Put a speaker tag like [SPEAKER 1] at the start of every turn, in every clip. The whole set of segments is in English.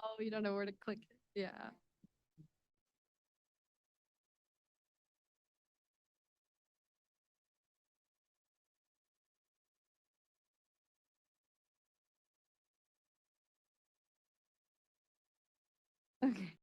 [SPEAKER 1] Oh, you don't know where to click it. Yeah. Okay.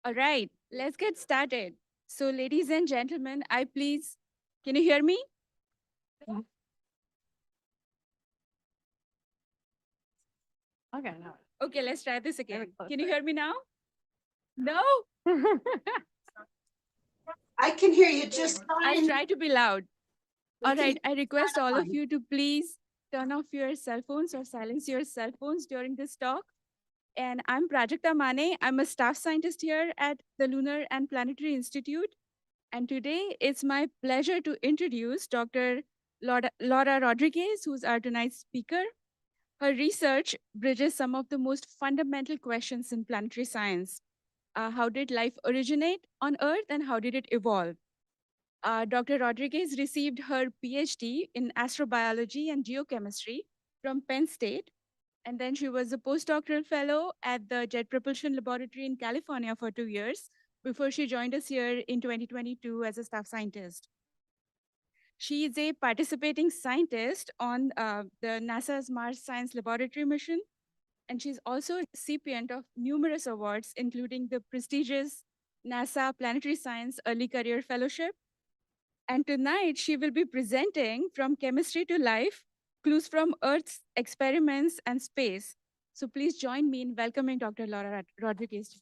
[SPEAKER 1] All right, let's get started. So, ladies and gentlemen, can you hear me?
[SPEAKER 2] Okay, no.
[SPEAKER 1] Okay, let's try this again. Can you hear me now? No?
[SPEAKER 3] I can hear you just
[SPEAKER 1] I'll
[SPEAKER 3] fine.
[SPEAKER 1] try to be loud.
[SPEAKER 3] We
[SPEAKER 1] All
[SPEAKER 3] can-
[SPEAKER 1] right, I request all of
[SPEAKER 3] fine.
[SPEAKER 1] you to please turn off your cell phones or silence your cell phones during this talk. And I'm Prajakta Mane. I'm a staff scientist here at the Lunar and Planetary Institute. And today it's my pleasure to introduce Dr. Laura Rodriguez, who's our tonight's speaker. Her research bridges some of the most fundamental questions in planetary science. How did life originate on Earth and how did it evolve? Dr. Rodriguez received her PhD in astrobiology and geochemistry from Penn State. And then she was a postdoctoral fellow at the Jet Propulsion Laboratory in California for 2 years before she joined us here in 2022 as a staff scientist. She is a participating scientist on the NASA's Mars Science Laboratory mission. And she's also a recipient of numerous awards, including the prestigious NASA Planetary Science Early Career Fellowship. And tonight she will be presenting From Chemistry to Life, Clues from Earth's Experiments and Space. So please join me in welcoming Dr. Laura Rodriguez.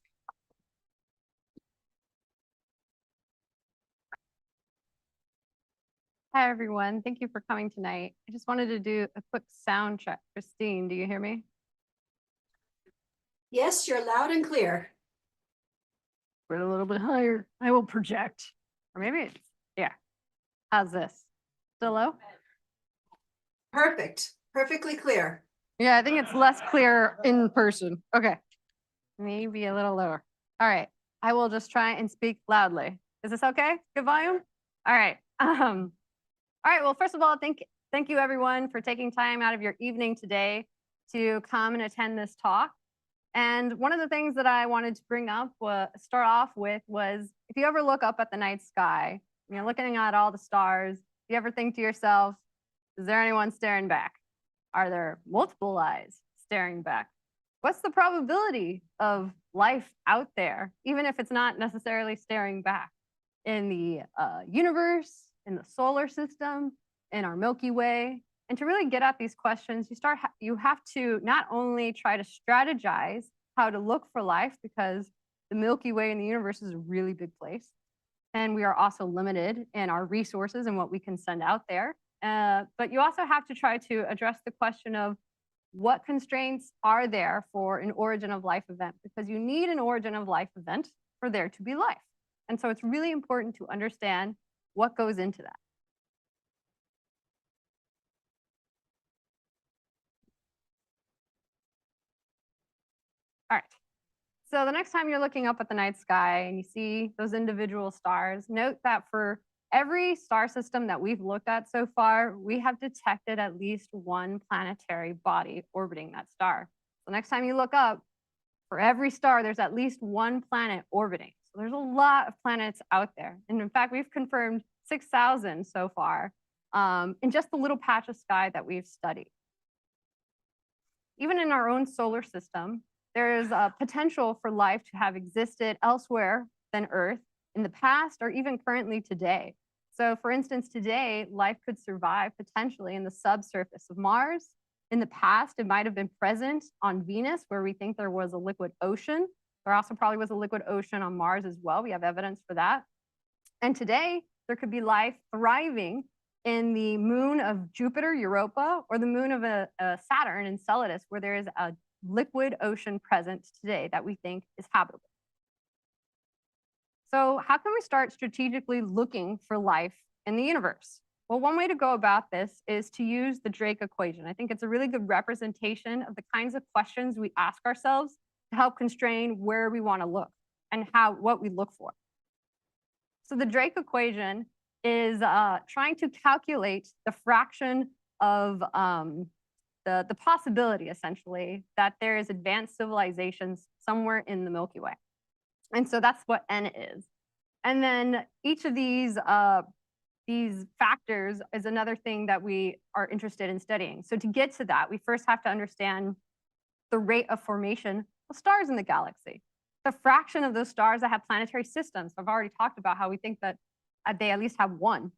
[SPEAKER 2] Hi, everyone. Thank you for coming tonight. I just wanted to do a quick sound check. Christine, do you hear me?
[SPEAKER 3] Yes, you're loud and clear.
[SPEAKER 2] We're a little bit higher. I will project. Or maybe it's, yeah. How's this? Still low?
[SPEAKER 3] Perfect, perfectly clear.
[SPEAKER 2] Yeah, I think it's less clear in person. Okay. Maybe a little lower. All right. I will just try and speak loudly. Is this okay? Good volume? All right. All right. Well, first of all, thank you everyone for taking time out of your evening today to come and attend this talk. And one of the things that I wanted to bring up, start off with, was if you ever look up at the night sky, and you're looking at all the stars, do you ever think to yourself, is there anyone staring back? Are there multiple eyes staring back? What's the probability of life out there, even if it's not necessarily staring back? In the universe, in the solar system, in our Milky Way. And to really get at these questions, you have to not only try to strategize how to look for life, because the Milky Way in the universe is a really big place. And we are also limited in our resources and what we can send out there. But you also have to try to address the question of what constraints are there for an origin of life event, because you need an origin of life event for there to be life. And so it's really important to understand what goes into that. All right. So the next time you're looking up at the night sky and you see those individual stars, note that for every star system that we've looked at so far, we have detected at least one planetary body orbiting that star. So next time you look up, for every star, there's at least one planet orbiting. So there's a lot of planets out there. And in fact, we've confirmed 6,000 so far in just the little patch of sky that we've studied. Even in our own solar system, there is a potential for life to have existed elsewhere than Earth in the past or even currently today. So for instance, today, life could survive potentially in the subsurface of Mars. In the past, it might have been present on Venus, where we think there was a liquid ocean. There also probably was a liquid ocean on Mars as well. We have evidence for that. And today, there could be life thriving in the moon of Jupiter, Europa, or the moon of Saturn, Enceladus, where there is a liquid ocean present today that we think is habitable. So how can we start strategically looking for life in the universe? Well, one way to go about this is to use the Drake equation. I think it's a really good representation of the kinds of questions we ask ourselves to help constrain where we want to look and what we look for. So the Drake equation is trying to calculate the fraction of the possibility, essentially, that there is advanced civilizations somewhere in the Milky Way. And so that's what N is. And then each of these factors is another thing that we are interested in studying. So to get to that, we first have to understand the rate of formation of stars in the galaxy. The fraction of those stars that have planetary systems. I've already talked about how we think that they at least have one.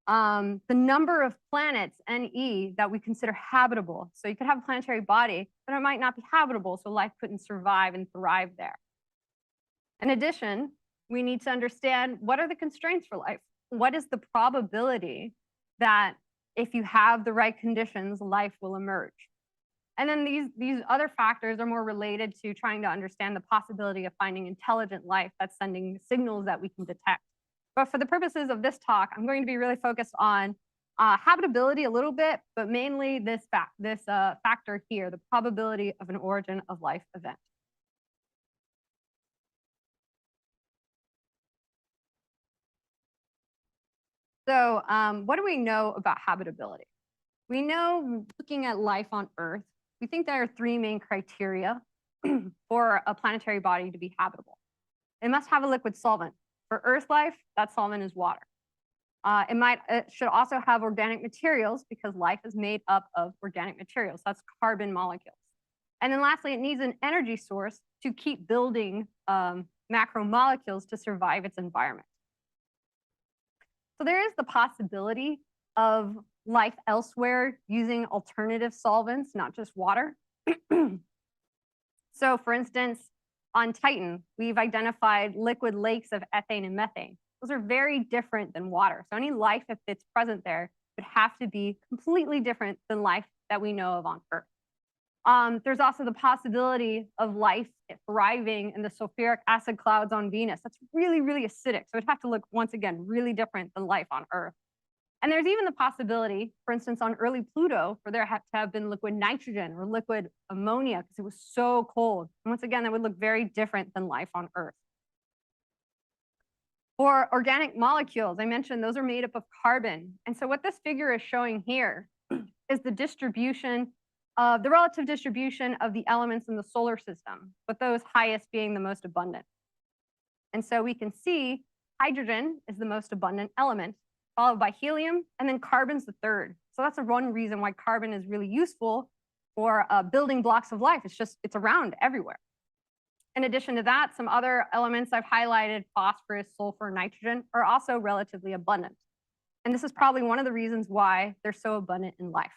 [SPEAKER 2] The number of planets, NE, that we consider habitable. So you could have a planetary body, but it might not be habitable, so life couldn't survive and thrive there. In addition, we need to understand what are the constraints for life? What is the probability that if you have the right conditions, life will emerge? And then these other factors are more related to trying to understand the possibility of finding intelligent life that's sending signals that we can detect. But for the purposes of this talk, I'm going to be really focused on habitability a little bit, but mainly this factor here, the probability of an origin of life event. So what do we know about habitability? We know, looking at life on Earth, we think there are three main criteria for a planetary body to be habitable. It must have a liquid solvent. For Earth life, that solvent is water. It should also have organic materials, because life is made up of organic materials. That's carbon molecules. And then lastly, it needs an energy source to keep building macromolecules to survive its environment. So there is the possibility of life elsewhere using alternative solvents, not just water. So for instance, on Titan, we've identified liquid lakes of ethane and methane. Those are very different than water. So any life that's present there would have to be completely different than life that we know of on Earth. There's also the possibility of life thriving in the sulfuric acid clouds on Venus. That's really, really acidic. So it'd have to look, once again, really different than life on Earth. And there's even the possibility, for instance, on early Pluto, for there to have been liquid nitrogen or liquid ammonia, because it was so cold. And once again, that would look very different than life on Earth. For organic molecules, I mentioned those are made up of carbon. And so what this figure is showing here is the distribution of the relative distribution of the elements in the solar system, with those highest being the most abundant. And so we can see hydrogen is the most abundant element, followed by helium, and then carbon's the third. So that's one reason why carbon is really useful for building blocks of life. It's around everywhere. In addition to that, some other elements I've highlighted, phosphorus, sulfur, nitrogen, are also relatively abundant. And this is probably one of the reasons why they're so abundant in life.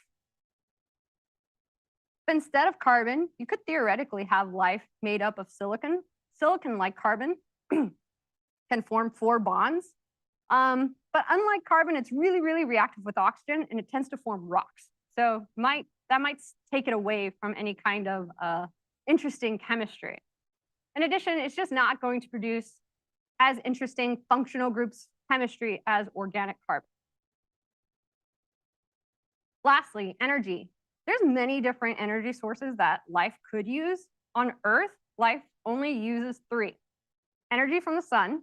[SPEAKER 2] But instead of carbon, you could theoretically have life made up of silicon. Silicon, like carbon, can form 4 bonds. But unlike carbon, it's really, really reactive with oxygen, and it tends to form rocks. So that might take it away from any kind of interesting chemistry. In addition, it's just not going to produce as interesting functional groups chemistry as organic carbon. Lastly, energy. There's many different energy sources that life could use. On Earth, life only uses 3. Energy from the sun,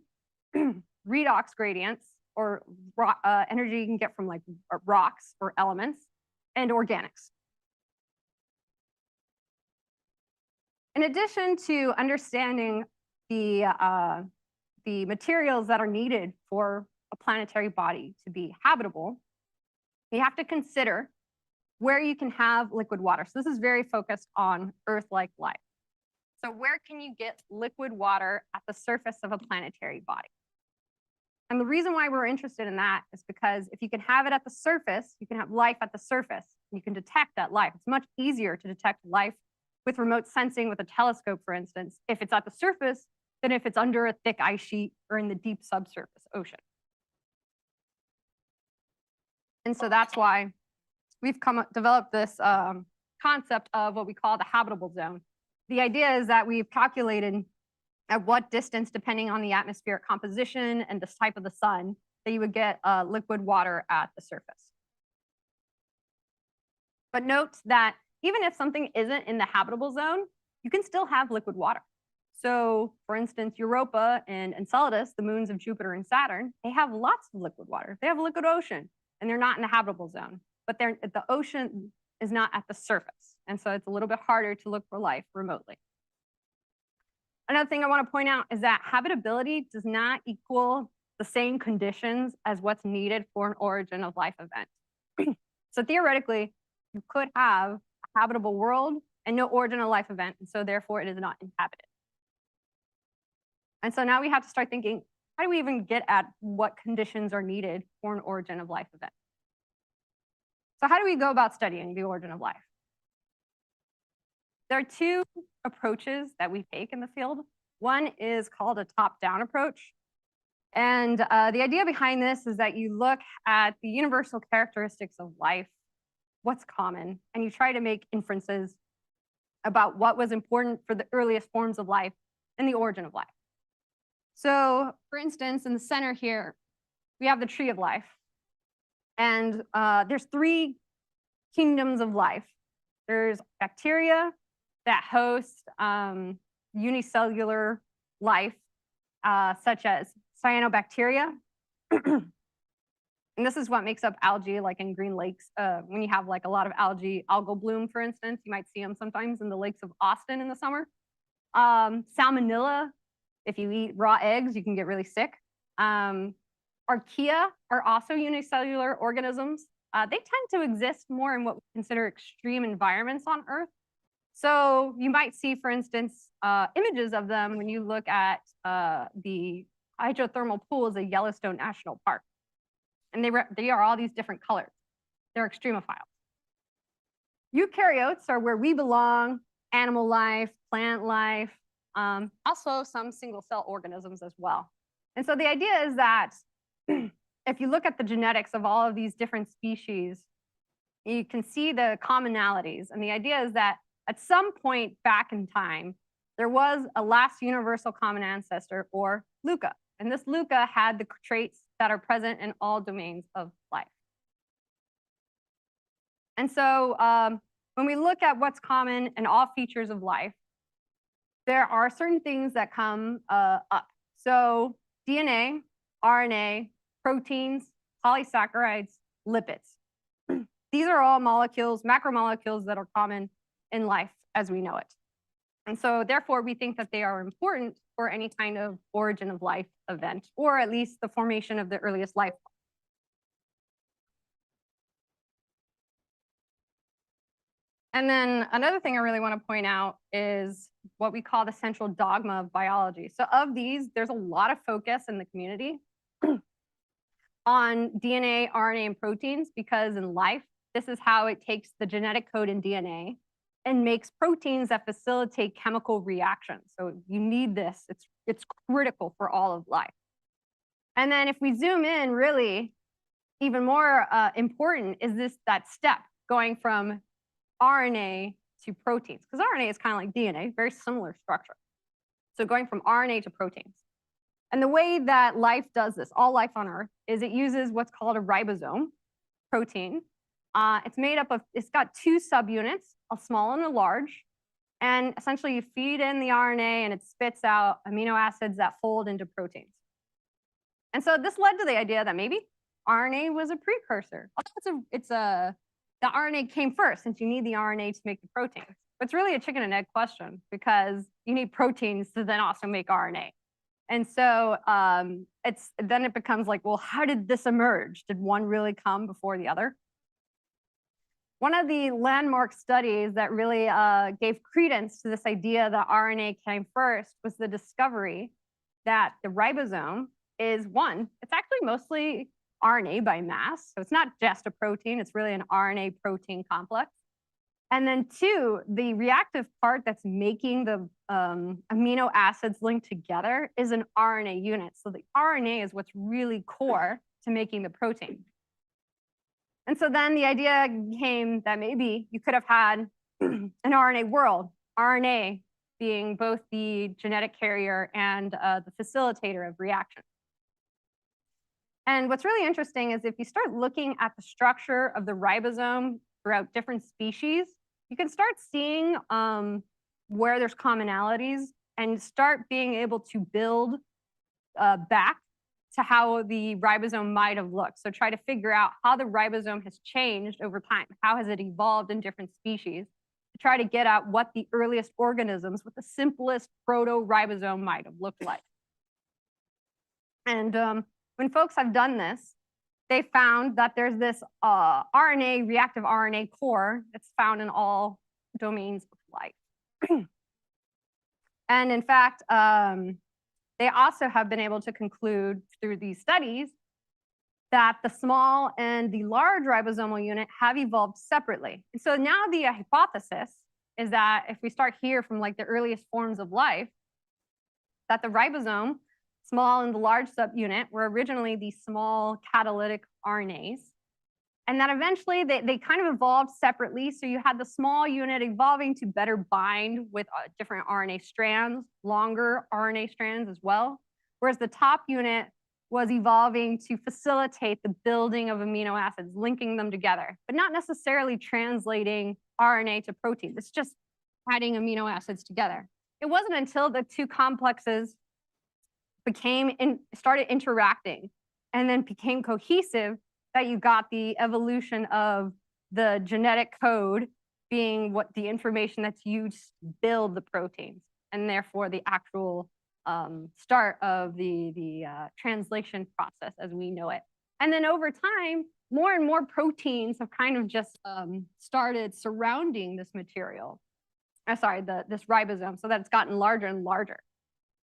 [SPEAKER 2] redox gradients, or energy you can get from like rocks or elements, and organics. In addition to understanding the materials that are needed for a planetary body to be habitable, you have to consider where you can have liquid water. So this is very focused on Earth-like life. So where can you get liquid water at the surface of a planetary body? And the reason why we're interested in that is because if you can have it at the surface, you can have life at the surface. You can detect that life. It's much easier to detect life with remote sensing with a telescope, for instance, if it's at the surface than if it's under a thick ice sheet or in the deep subsurface ocean. And so that's why we've developed this concept of what we call the habitable zone. The idea is that we've calculated at what distance, depending on the atmospheric composition and the type of the sun, that you would get liquid water at the surface. But note that even if something isn't in the habitable zone, you can still have liquid water. So for instance, Europa and Enceladus, the moons of Jupiter and Saturn, they have lots of liquid water. They have a liquid ocean, and they're not in the habitable zone. But the ocean is not at the surface. And so it's a little bit harder to look for life remotely. Another thing I want to point out is that habitability does not equal the same conditions as what's needed for an origin of life event. So theoretically, you could have a habitable world and no origin of life event, and so therefore it is not inhabited. And so now we have to start thinking, how do we even get at what conditions are needed for an origin of life event? So how do we go about studying the origin of life? There are 2 approaches that we take in the field. One is called a top-down approach. And the idea behind this is that you look at the universal characteristics of life, what's common, and you try to make inferences about what was important for the earliest forms of life and the origin of life. So for instance, in the center here, we have the tree of life. And there's 3 kingdoms of life. There's bacteria that host unicellular life, such as cyanobacteria. And this is what makes up algae, like in green lakes. When you have like a lot of algal bloom, for instance, you might see them sometimes in the lakes of Austin in the summer. Salmonella, if you eat raw eggs, you can get really sick. Archaea are also unicellular organisms. They tend to exist more in what we consider extreme environments on Earth. So you might see, for instance, images of them when you look at the hydrothermal pools of Yellowstone National Park. And they are all these different colors. They're extremophiles. Eukaryotes are where we belong, animal life, plant life, also some single-cell organisms as well. And so the idea is that if you look at the genetics of all of these different species, you can see the commonalities. And the idea is that at some point back in time, there was a last universal common ancestor, or LUCA. And this LUCA had the traits that are present in all domains of life. And so when we look at what's common in all features of life, there are certain things that come up. So DNA, RNA, proteins, polysaccharides, lipids. These are all molecules, macromolecules that are common in life as we know it. And so therefore, we think that they are important for any kind of origin of life event, or at least the formation of the earliest life. And then another thing I really want to point out is what we call the central dogma of biology. So of these, there's a lot of focus in the community on DNA, RNA, and proteins, because in life, this is how it takes the genetic code in DNA and makes proteins that facilitate chemical reactions. So you need this. It's critical for all of life. And then if we zoom in, really, even more important is that step going from RNA to proteins, because RNA is kind of like DNA, very similar structure. So going from RNA to proteins. And the way that life does this, all life on Earth, is it uses what's called a ribosome protein. It's got two subunits, a small and a large. And essentially you feed in the RNA and it spits out amino acids that fold into proteins. And so this led to the idea that maybe RNA was a precursor. The RNA came first, since you need the RNA to make the protein. But it's really a chicken and egg question, because you need proteins to then also make RNA. And so then it becomes like, well, how did this emerge? Did one really come before the other? One of the landmark studies that really gave credence to this idea that RNA came first was the discovery that the ribosome is it's actually mostly RNA by mass. So it's not just a protein, it's really an RNA protein complex. And then two, the reactive part that's making the amino acids linked together is an RNA unit. So the RNA is what's really core to making the protein. And so then the idea came that maybe you could have had an RNA world, RNA being both the genetic carrier and the facilitator of reaction. And what's really interesting is if you start looking at the structure of the ribosome throughout different species, you can start seeing where there's commonalities and start being able to build back to how the ribosome might have looked. So try to figure out how the ribosome has changed over time. How has it evolved in different species? To try to get at what the earliest organisms with the simplest proto-ribosome might have looked like. And when folks have done this, they found that there's this reactive RNA core that's found in all domains of life. And in fact, they also have been able to conclude through these studies that the small and the large ribosomal unit have evolved separately. And so now the hypothesis is that if we start here from like the earliest forms of life, that the ribosome, small and the large subunit, were originally these small catalytic RNAs. And that eventually they kind of evolved separately. So you had the small unit evolving to better bind with different RNA strands, longer RNA strands as well. Whereas the top unit was evolving to facilitate the building of amino acids, linking them together, but not necessarily translating RNA to protein. It's just adding amino acids together. It wasn't until the two complexes started interacting and then became cohesive that you got the evolution of the genetic code being what the information that's used to build the proteins, and therefore the actual start of the translation process as we know it. And then over time, more and more proteins have kind of just started surrounding this material. This ribosome, so that it's gotten larger and larger.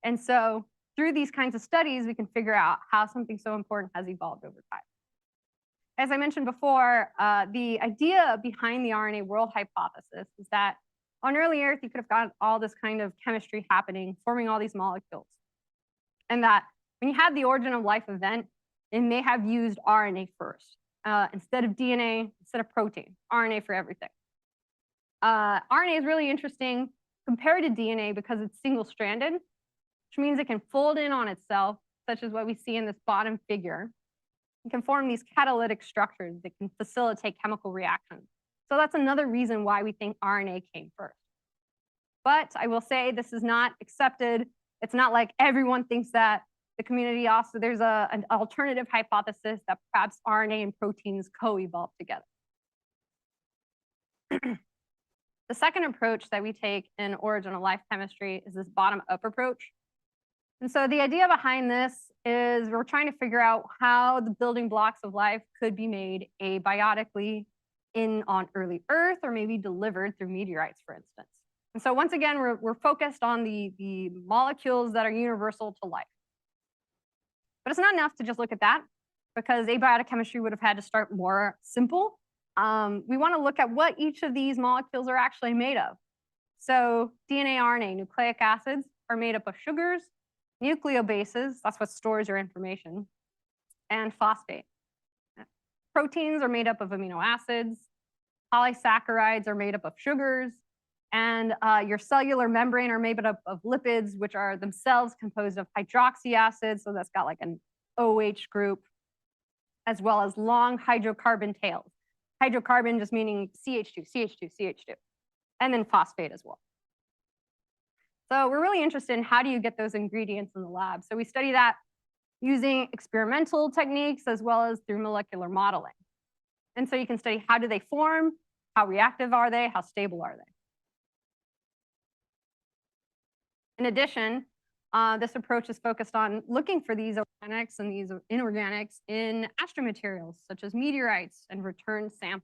[SPEAKER 2] And so through these kinds of studies, we can figure out how something so important has evolved over time. As I mentioned before, the idea behind the RNA world hypothesis is that on early Earth, you could have got all this kind of chemistry happening, forming all these molecules. And that when you had the origin of life event, it may have used RNA first. Instead of DNA, instead of protein, RNA for everything. RNA is really interesting compared to DNA because it's single-stranded, which means it can fold in on itself, such as what we see in this bottom figure. It can form these catalytic structures that can facilitate chemical reactions. So that's another reason why we think RNA came first. But I will say this is not accepted. It's not like everyone thinks that. The community also, there's an alternative hypothesis that perhaps RNA and proteins co-evolve together. The second approach that we take in origin of life chemistry is this bottom-up approach. And so the idea behind this is we're trying to figure out how the building blocks of life could be made abiotically on early Earth, or maybe delivered through meteorites, for instance. And so once again, we're focused on the molecules that are universal to life. But it's not enough to just look at that, because abiotic chemistry would have had to start more simple. We want to look at what each of these molecules are actually made of. So DNA, RNA, nucleic acids are made up of sugars, nucleobases, that's what stores your information, and phosphate. Proteins are made up of amino acids. Polysaccharides are made up of sugars. And your cellular membrane are made up of lipids, which are themselves composed of hydroxy acids. So that's got like an OH group, as well as long hydrocarbon tails. Hydrocarbon just meaning CH2, CH2, CH2, and then phosphate as well. So we're really interested in how do you get those ingredients in the lab. So we study that using experimental techniques as well as through molecular modeling. And so you can study how do they form, how reactive are they, how stable are they. In addition, this approach is focused on looking for these organics and these inorganics in astromaterials, such as meteorites and returned samples,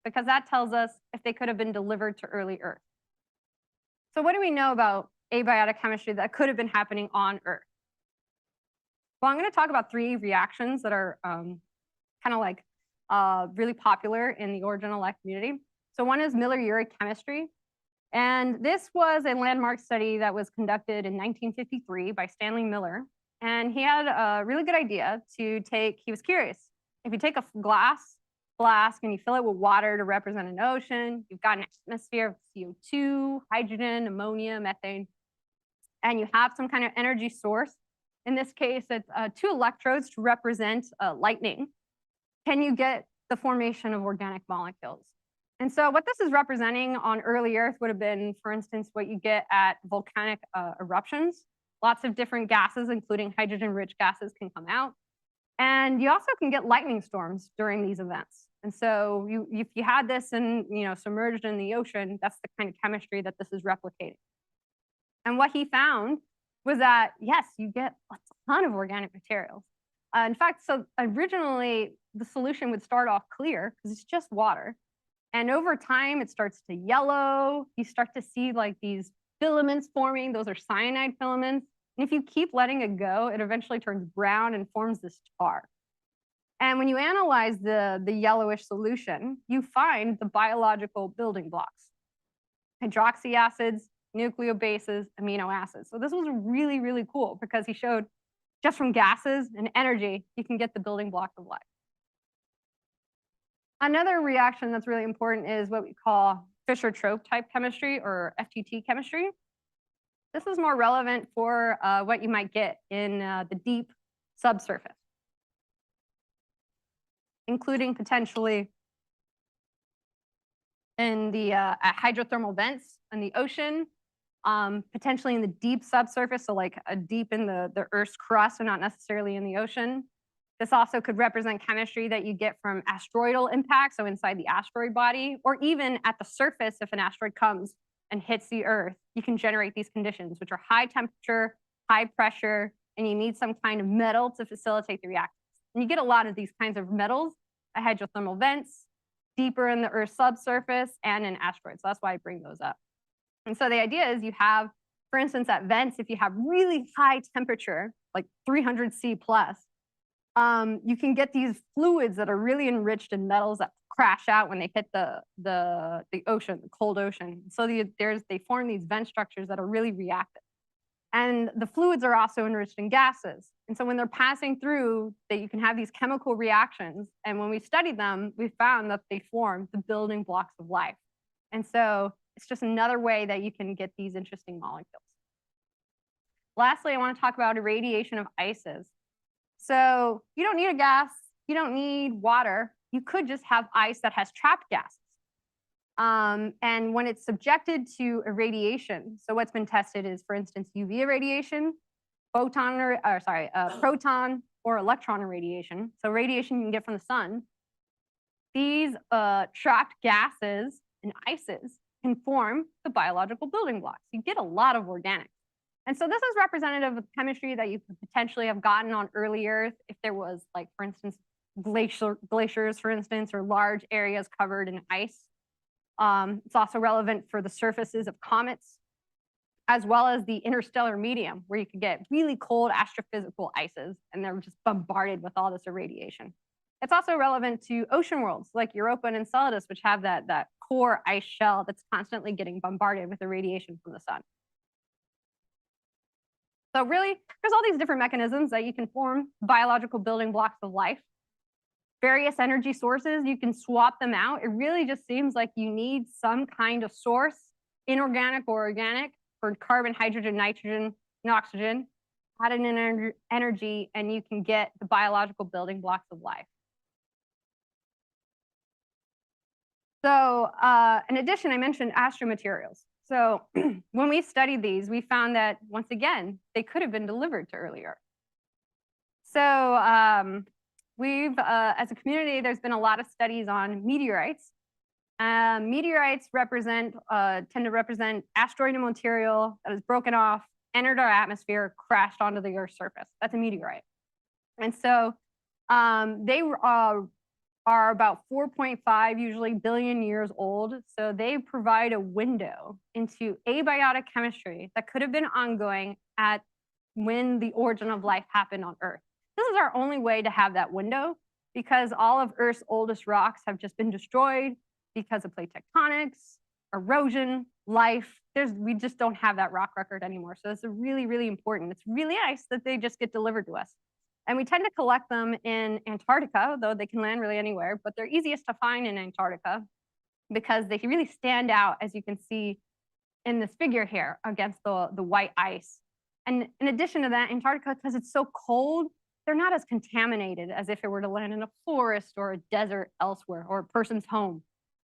[SPEAKER 2] because that tells us if they could have been delivered to early Earth. So what do we know about abiotic chemistry that could have been happening on Earth? Well, I'm going to talk about 3 reactions that are kind of like really popular in the orogenic life community. So one is Miller-Urey chemistry. And this was a landmark study that was conducted in 1953 by Stanley Miller. And he had a really good idea he was curious. If you take a glass flask and you fill it with water to represent an ocean, you've got an atmosphere of CO2, hydrogen, ammonia, methane, and you have some kind of energy source. In this case, it's 2 electrodes to represent lightning. Can you get the formation of organic molecules? And so what this is representing on early Earth would have been, for instance, what you get at volcanic eruptions. Lots of different gases, including hydrogen-rich gases, can come out. And you also can get lightning storms during these events. And so if you had this submerged in the ocean, that's the kind of chemistry that this is replicating. And what he found was that, yes, you get a ton of organic materials. In fact, so originally the solution would start off clear because it's just water. And over time, it starts to yellow. You start to see like these filaments forming. Those are cyanide filaments. And if you keep letting it go, it eventually turns brown and forms this tar. And when you analyze the yellowish solution, you find the biological building blocks: hydroxy acids, nucleobases, amino acids. So this was really, really cool because he showed just from gases and energy, you can get the building blocks of life. Another reaction that's really important is what we call Fischer-Tropsch type chemistry, or FTT chemistry. This is more relevant for what you might get in the deep subsurface, including potentially in the hydrothermal vents in the ocean, potentially in the deep subsurface, so like deep in the Earth's crust and not necessarily in the ocean. This also could represent chemistry that you get from asteroidal impacts, so inside the asteroid body, or even at the surface if an asteroid comes and hits the Earth, you can generate these conditions, which are high temperature, high pressure, and you need some kind of metal to facilitate the reactions. And you get a lot of these kinds of metals at hydrothermal vents, deeper in the Earth's subsurface, and in asteroids. So that's why I bring those up. And so the idea is you have, for instance, at vents, if you have really high temperature, like 300 C plus, you can get these fluids that are really enriched in metals that crash out when they hit the ocean, the cold ocean. So they form these vent structures that are really reactive. And the fluids are also enriched in gases. And so when they're passing through, that you can have these chemical reactions. And when we studied them, we found that they form the building blocks of life. And so it's just another way that you can get these interesting molecules. Lastly, I want to talk about irradiation of ices. So you don't need a gas, you don't need water. You could just have ice that has trapped gases. And when it's subjected to irradiation, so what's been tested is, for instance, UV irradiation, proton or electron irradiation. So radiation you can get from the sun. These trapped gases and ices can form the biological building blocks. You get a lot of organics. And so this is representative of chemistry that you could potentially have gotten on early Earth if there was, like, for instance, glaciers, for instance, or large areas covered in ice. It's also relevant for the surfaces of comets, as well as the interstellar medium, where you could get really cold astrophysical ices, and they're just bombarded with all this irradiation. It's also relevant to ocean worlds like Europa and Enceladus, which have that core ice shell that's constantly getting bombarded with irradiation from the sun. So really, there's all these different mechanisms that you can form biological building blocks of life. Various energy sources, you can swap them out. It really just seems like you need some kind of source, inorganic or organic, for carbon, hydrogen, nitrogen, and oxygen. Add in energy, and you can get the biological building blocks of life. So in addition, I mentioned Astromaterials. So when we studied these, we found that, once again, they could have been delivered to early Earth. So we've, as a community, there's been a lot of studies on meteorites. Meteorites tend to represent asteroidal material that is broken off, entered our atmosphere, crashed onto the Earth's surface. That's a meteorite. And so they are about 4.5 usually billion years old. So they provide a window into abiotic chemistry that could have been ongoing at when the origin of life happened on Earth. This is our only way to have that window, because all of Earth's oldest rocks have just been destroyed because of plate tectonics, erosion, life. We just don't have that rock record anymore. So it's really, really important. It's really nice that they just get delivered to us. And we tend to collect them in Antarctica, though they can land really anywhere, but they're easiest to find in Antarctica because they really stand out, as you can see in this figure here, against the white ice. And in addition to that, Antarctica, because it's so cold, they're not as contaminated as if it were to land in a forest or a desert elsewhere, or a person's home.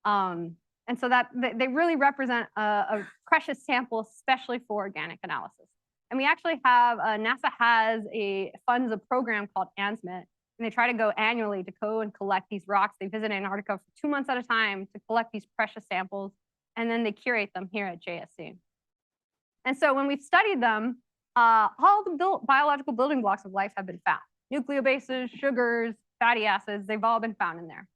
[SPEAKER 2] And so that they really represent a precious sample, especially for organic analysis. And we actually have, NASA funds a program called ANSMIT, and they try to go annually to go and collect these rocks. They visit Antarctica for 2 months at a time to collect these precious samples, and then they curate them here at JSC. And so when we've studied them, all the biological building blocks of life have been found. Nucleobases, sugars, fatty acids, they've all been found in there.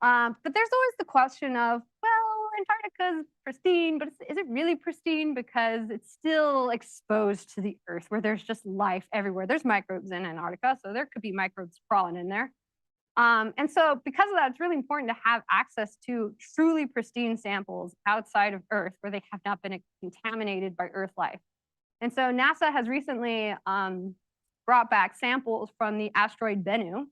[SPEAKER 2] But there's always the question of, well, Antarctica is pristine, but is it really pristine? Because it's still exposed to the Earth, where there's just life everywhere. There's microbes in Antarctica, so there could be microbes crawling in there. And so because of that, it's really important to have access to truly pristine samples outside of Earth, where they have not been contaminated by Earth life. And so NASA has recently brought back samples from the asteroid Bennu.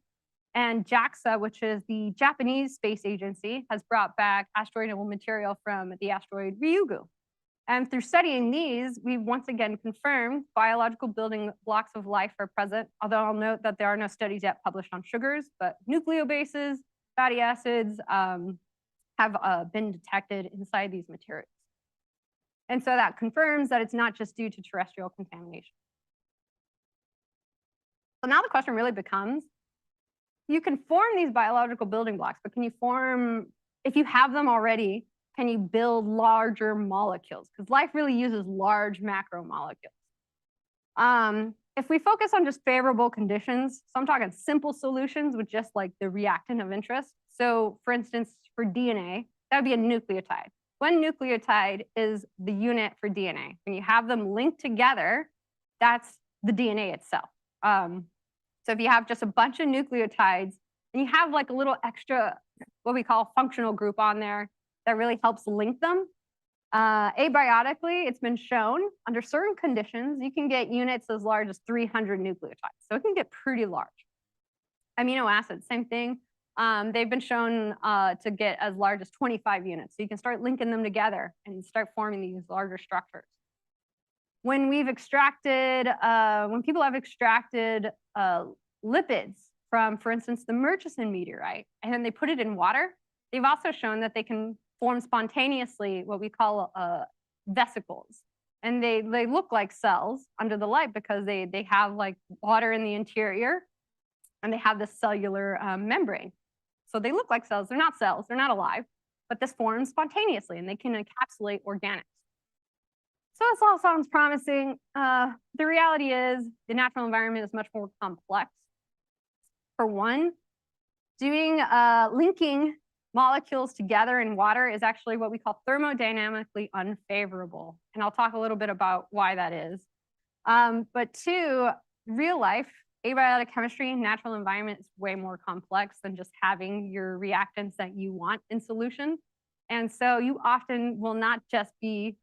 [SPEAKER 2] And JAXA, which is the Japanese space agency, has brought back asteroidal material from the asteroid Ryugu. And through studying these, we've once again confirmed biological building blocks of life are present, although I'll note that there are no studies yet published on sugars, but nucleobases, fatty acids have been detected inside these materials. And so that confirms that it's not just due to terrestrial contamination. So now the question really becomes, you can form these biological building blocks, but can you form, if you have them already, can you build larger molecules? Because life really uses large macromolecules. If we focus on just favorable conditions, so I'm talking simple solutions with just like the reactant of interest. So for instance, for DNA, that would be a nucleotide. One nucleotide is the unit for DNA. When you have them linked together, that's the DNA itself. So if you have just a bunch of nucleotides and you have like a little extra, what we call functional group on there that really helps link them, abiotically, it's been shown under certain conditions, you can get units as large as 300 nucleotides. So it can get pretty large. Amino acids, same thing. They've been shown to get as large as 25 units. So you can start linking them together and start forming these larger structures. When we've extracted, when people have extracted lipids from, for instance, the Murchison meteorite, and then they put it in water, they've also shown that they can form spontaneously what we call vesicles. And they look like cells under the light because they have like water in the interior, and they have this cellular membrane. So they look like cells. They're not cells. They're not alive. But this forms spontaneously, and they can encapsulate organics. So this all sounds promising. The reality is the natural environment is much more complex. For one, linking molecules together in water is actually what we call thermodynamically unfavorable. And I'll talk a little bit about why that is. But two, real life, abiotic chemistry, natural environment is way more complex than just having your reactants that you want in solution. And so you often will not just be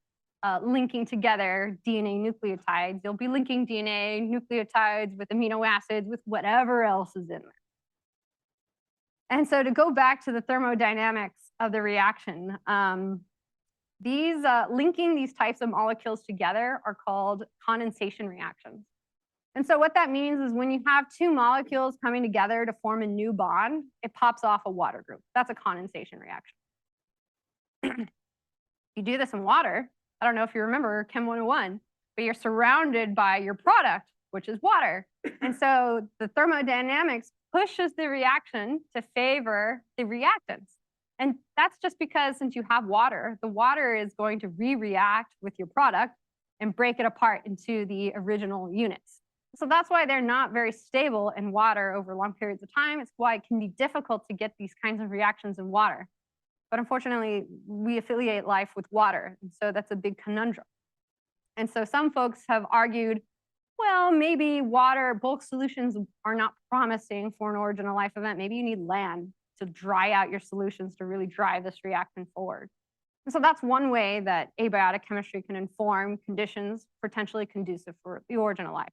[SPEAKER 2] linking together DNA nucleotides. You'll be linking DNA nucleotides with amino acids with whatever else is in there. And so to go back to the thermodynamics of the reaction, linking these types of molecules together are called condensation reactions. And so what that means is when you have two molecules coming together to form a new bond, it pops off a water group. That's a condensation reaction. You do this in water. I don't know if you remember Chem 101, but you're surrounded by your product, which is water. And so the thermodynamics pushes the reaction to favor the reactants. And that's just because since you have water, the water is going to re-react with your product and break it apart into the original units. So that's why they're not very stable in water over long periods of time. It's why it can be difficult to get these kinds of reactions in water. But unfortunately, we affiliate life with water. And so that's a big conundrum. And so some folks have argued, well, maybe water, bulk solutions are not promising for an origin of life event. Maybe you need land to dry out your solutions to really drive this reactant forward. And so that's one way that abiotic chemistry can inform conditions potentially conducive for the origin of life.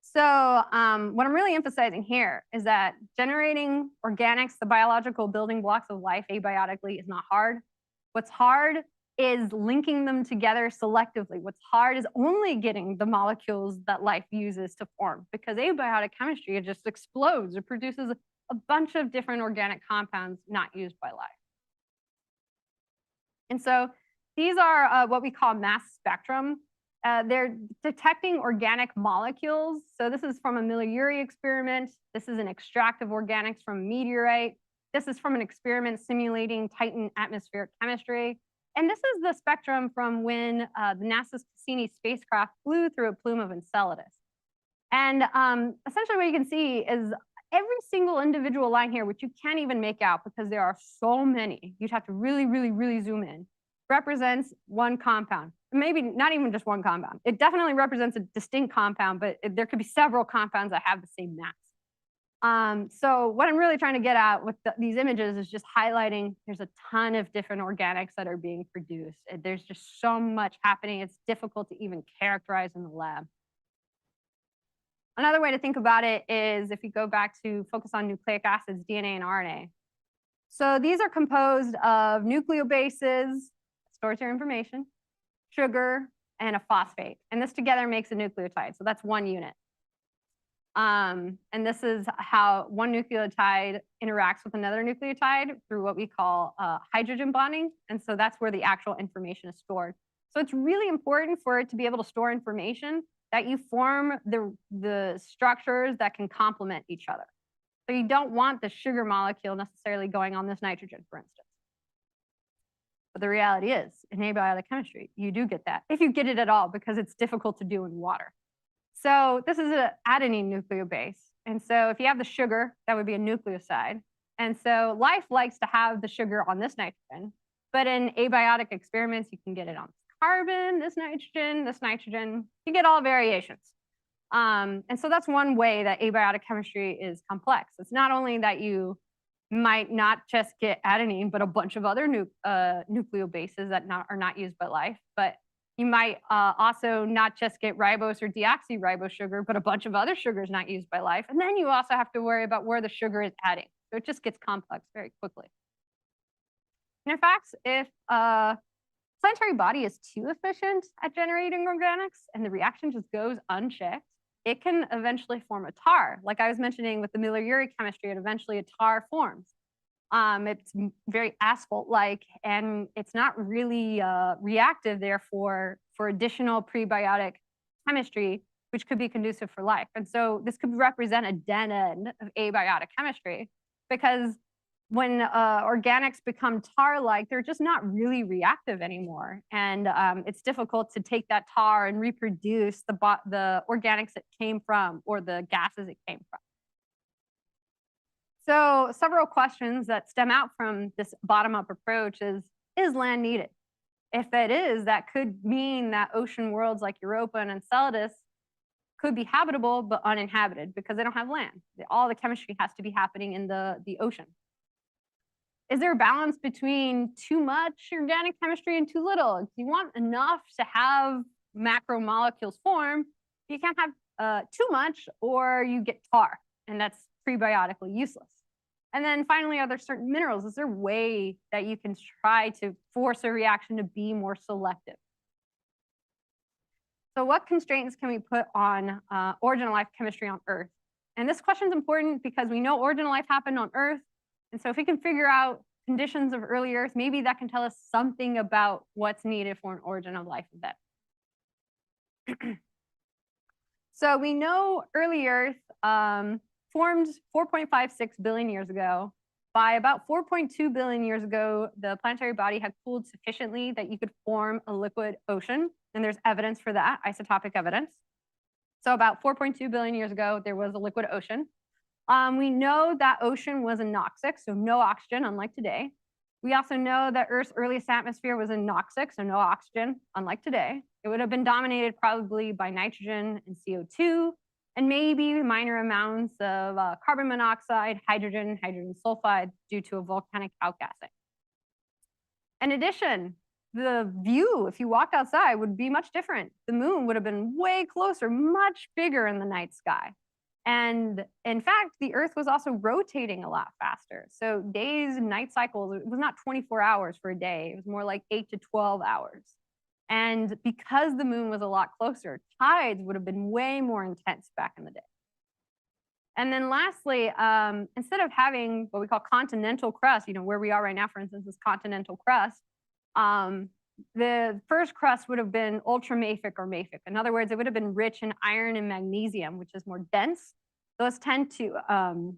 [SPEAKER 2] So what I'm really emphasizing here is that generating organics, the biological building blocks of life abiotically, is not hard. What's hard is linking them together selectively. What's hard is only getting the molecules that life uses to form, because abiotic chemistry, it just explodes. It produces a bunch of different organic compounds not used by life. And so these are what we call mass spectrum. They're detecting organic molecules. So this is from a Miller-Urey experiment. This is an extract of organics from a meteorite. This is from an experiment simulating Titan atmospheric chemistry. And this is the spectrum from when the NASA's Cassini spacecraft flew through a plume of Enceladus. And essentially what you can see is every single individual line here, which you can't even make out because there are so many, you'd have to really, really, really zoom in, represents one compound. Maybe not even just one compound. It definitely represents a distinct compound, but there could be several compounds that have the same mass. So what I'm really trying to get at with these images is just highlighting there's a ton of different organics that are being produced. There's just so much happening. It's difficult to even characterize in the lab. Another way to think about it is if you go back to focus on nucleic acids, DNA and RNA. So these are composed of nucleobases, stores your information, sugar, and a phosphate. And this together makes a nucleotide. So that's one unit. And this is how one nucleotide interacts with another nucleotide through what we call hydrogen bonding. And so that's where the actual information is stored. So it's really important for it to be able to store information that you form the structures that can complement each other. So you don't want the sugar molecule necessarily going on this nitrogen, for instance. But the reality is, in abiotic chemistry, you do get that, if you get it at all, because it's difficult to do in water. So this is an adenine nucleobase. And so if you have the sugar, that would be a nucleoside. And so life likes to have the sugar on this nitrogen. But in abiotic experiments, you can get it on this carbon, this nitrogen. You get all variations. And so that's one way that abiotic chemistry is complex. It's not only that you might not just get adenine, but a bunch of other nucleobases that are not used by life. But you might also not just get ribose or deoxyribose sugar, but a bunch of other sugars not used by life. And then you also have to worry about where the sugar is adding. So it just gets complex very quickly. And in fact, if planetary body is too efficient at generating organics and the reaction just goes unchecked, it can eventually form a tar. Like I was mentioning with the Miller-Urey chemistry, eventually a tar forms. It's very asphalt-like, and it's not really reactive, therefore, for additional prebiotic chemistry, which could be conducive for life. And so this could represent a dead end of abiotic chemistry, because when organics become tar-like, they're just not really reactive anymore. And it's difficult to take that tar and reproduce the organics it came from or the gases it came from. So several questions that stem out from this bottom-up approach is land needed? If it is, that could mean that ocean worlds like Europa and Enceladus could be habitable but uninhabited because they don't have land. All the chemistry has to be happening in the ocean. Is there a balance between too much organic chemistry and too little? If you want enough to have macromolecules form, you can't have too much or you get tar, and that's prebiotically useless. And then finally, are there certain minerals? Is there a way that you can try to force a reaction to be more selective? So what constraints can we put on origin of life chemistry on Earth? And this question is important because we know origin of life happened on Earth. And so if we can figure out conditions of early Earth, maybe that can tell us something about what's needed for an origin of life event. So we know early Earth formed 4.56 billion years ago. By about 4.2 billion years ago, the planetary body had cooled sufficiently that you could form a liquid ocean. And there's evidence for that, isotopic evidence. So about 4.2 billion years ago, there was a liquid ocean. We know that ocean was anoxic, so no oxygen, unlike today. We also know that Earth's earliest atmosphere was anoxic, so no oxygen, unlike today. It would have been dominated probably by nitrogen and CO2, and maybe minor amounts of carbon monoxide, hydrogen sulfide due to a volcanic outgassing. In addition, the view, if you walked outside, would be much different. The moon would have been way closer, much bigger in the night sky. And in fact, the Earth was also rotating a lot faster. So days and night cycles, it was not 24 hours for a day. It was more like 8 to 12 hours. And because the moon was a lot closer, tides would have been way more intense back in the day. And then lastly, instead of having what we call continental crust, where we are right now, for instance, is continental crust, the first crust would have been ultramafic or mafic. In other words, it would have been rich in iron and magnesium, which is more dense. Those tend to,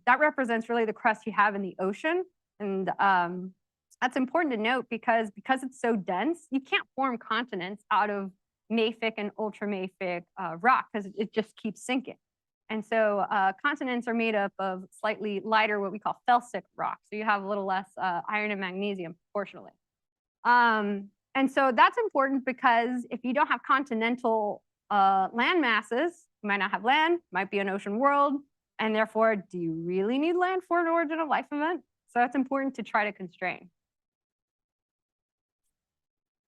[SPEAKER 2] that represents really the crust you have in the ocean. And that's important to note because it's so dense, you can't form continents out of mafic and ultramafic rock because it just keeps sinking. And so continents are made up of slightly lighter, what we call felsic rock. So you have a little less iron and magnesium proportionally. And so that's important because if you don't have continental land masses, you might not have land, might be an ocean world, and therefore, do you really need land for an origin of life event? So that's important to try to constrain.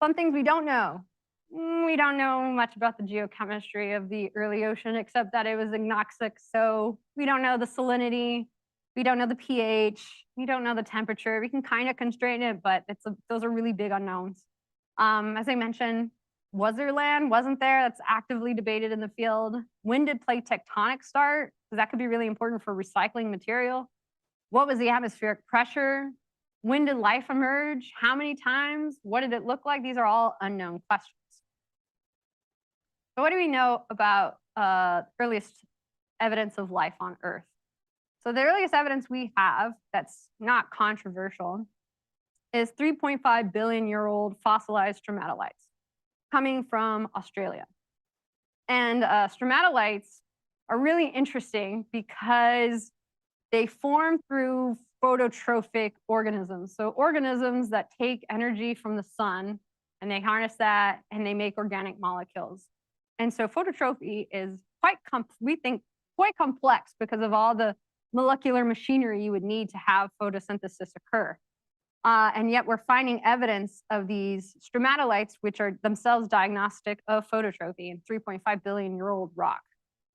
[SPEAKER 2] Some things we don't know. We don't know much about the geochemistry of the early ocean, except that it was anoxic. So we don't know the salinity. We don't know the pH. We don't know the temperature. We can kind of constrain it, but those are really big unknowns. As I mentioned, was there land? Wasn't there? That's actively debated in the field. When did plate tectonics start? Because that could be really important for recycling material. What was the atmospheric pressure? When did life emerge? How many times? What did it look like? These are all unknown questions. So what do we know about earliest evidence of life on Earth? So the earliest evidence we have that's not controversial is 3.5 billion year old fossilized stromatolites coming from Australia. And stromatolites are really interesting because they form through phototrophic organisms. So organisms that take energy from the sun and they harness that and they make organic molecules. And so phototrophy is we think quite complex because of all the molecular machinery you would need to have photosynthesis occur. And yet we're finding evidence of these stromatolites, which are themselves diagnostic of phototrophy in 3.5 billion year old rock.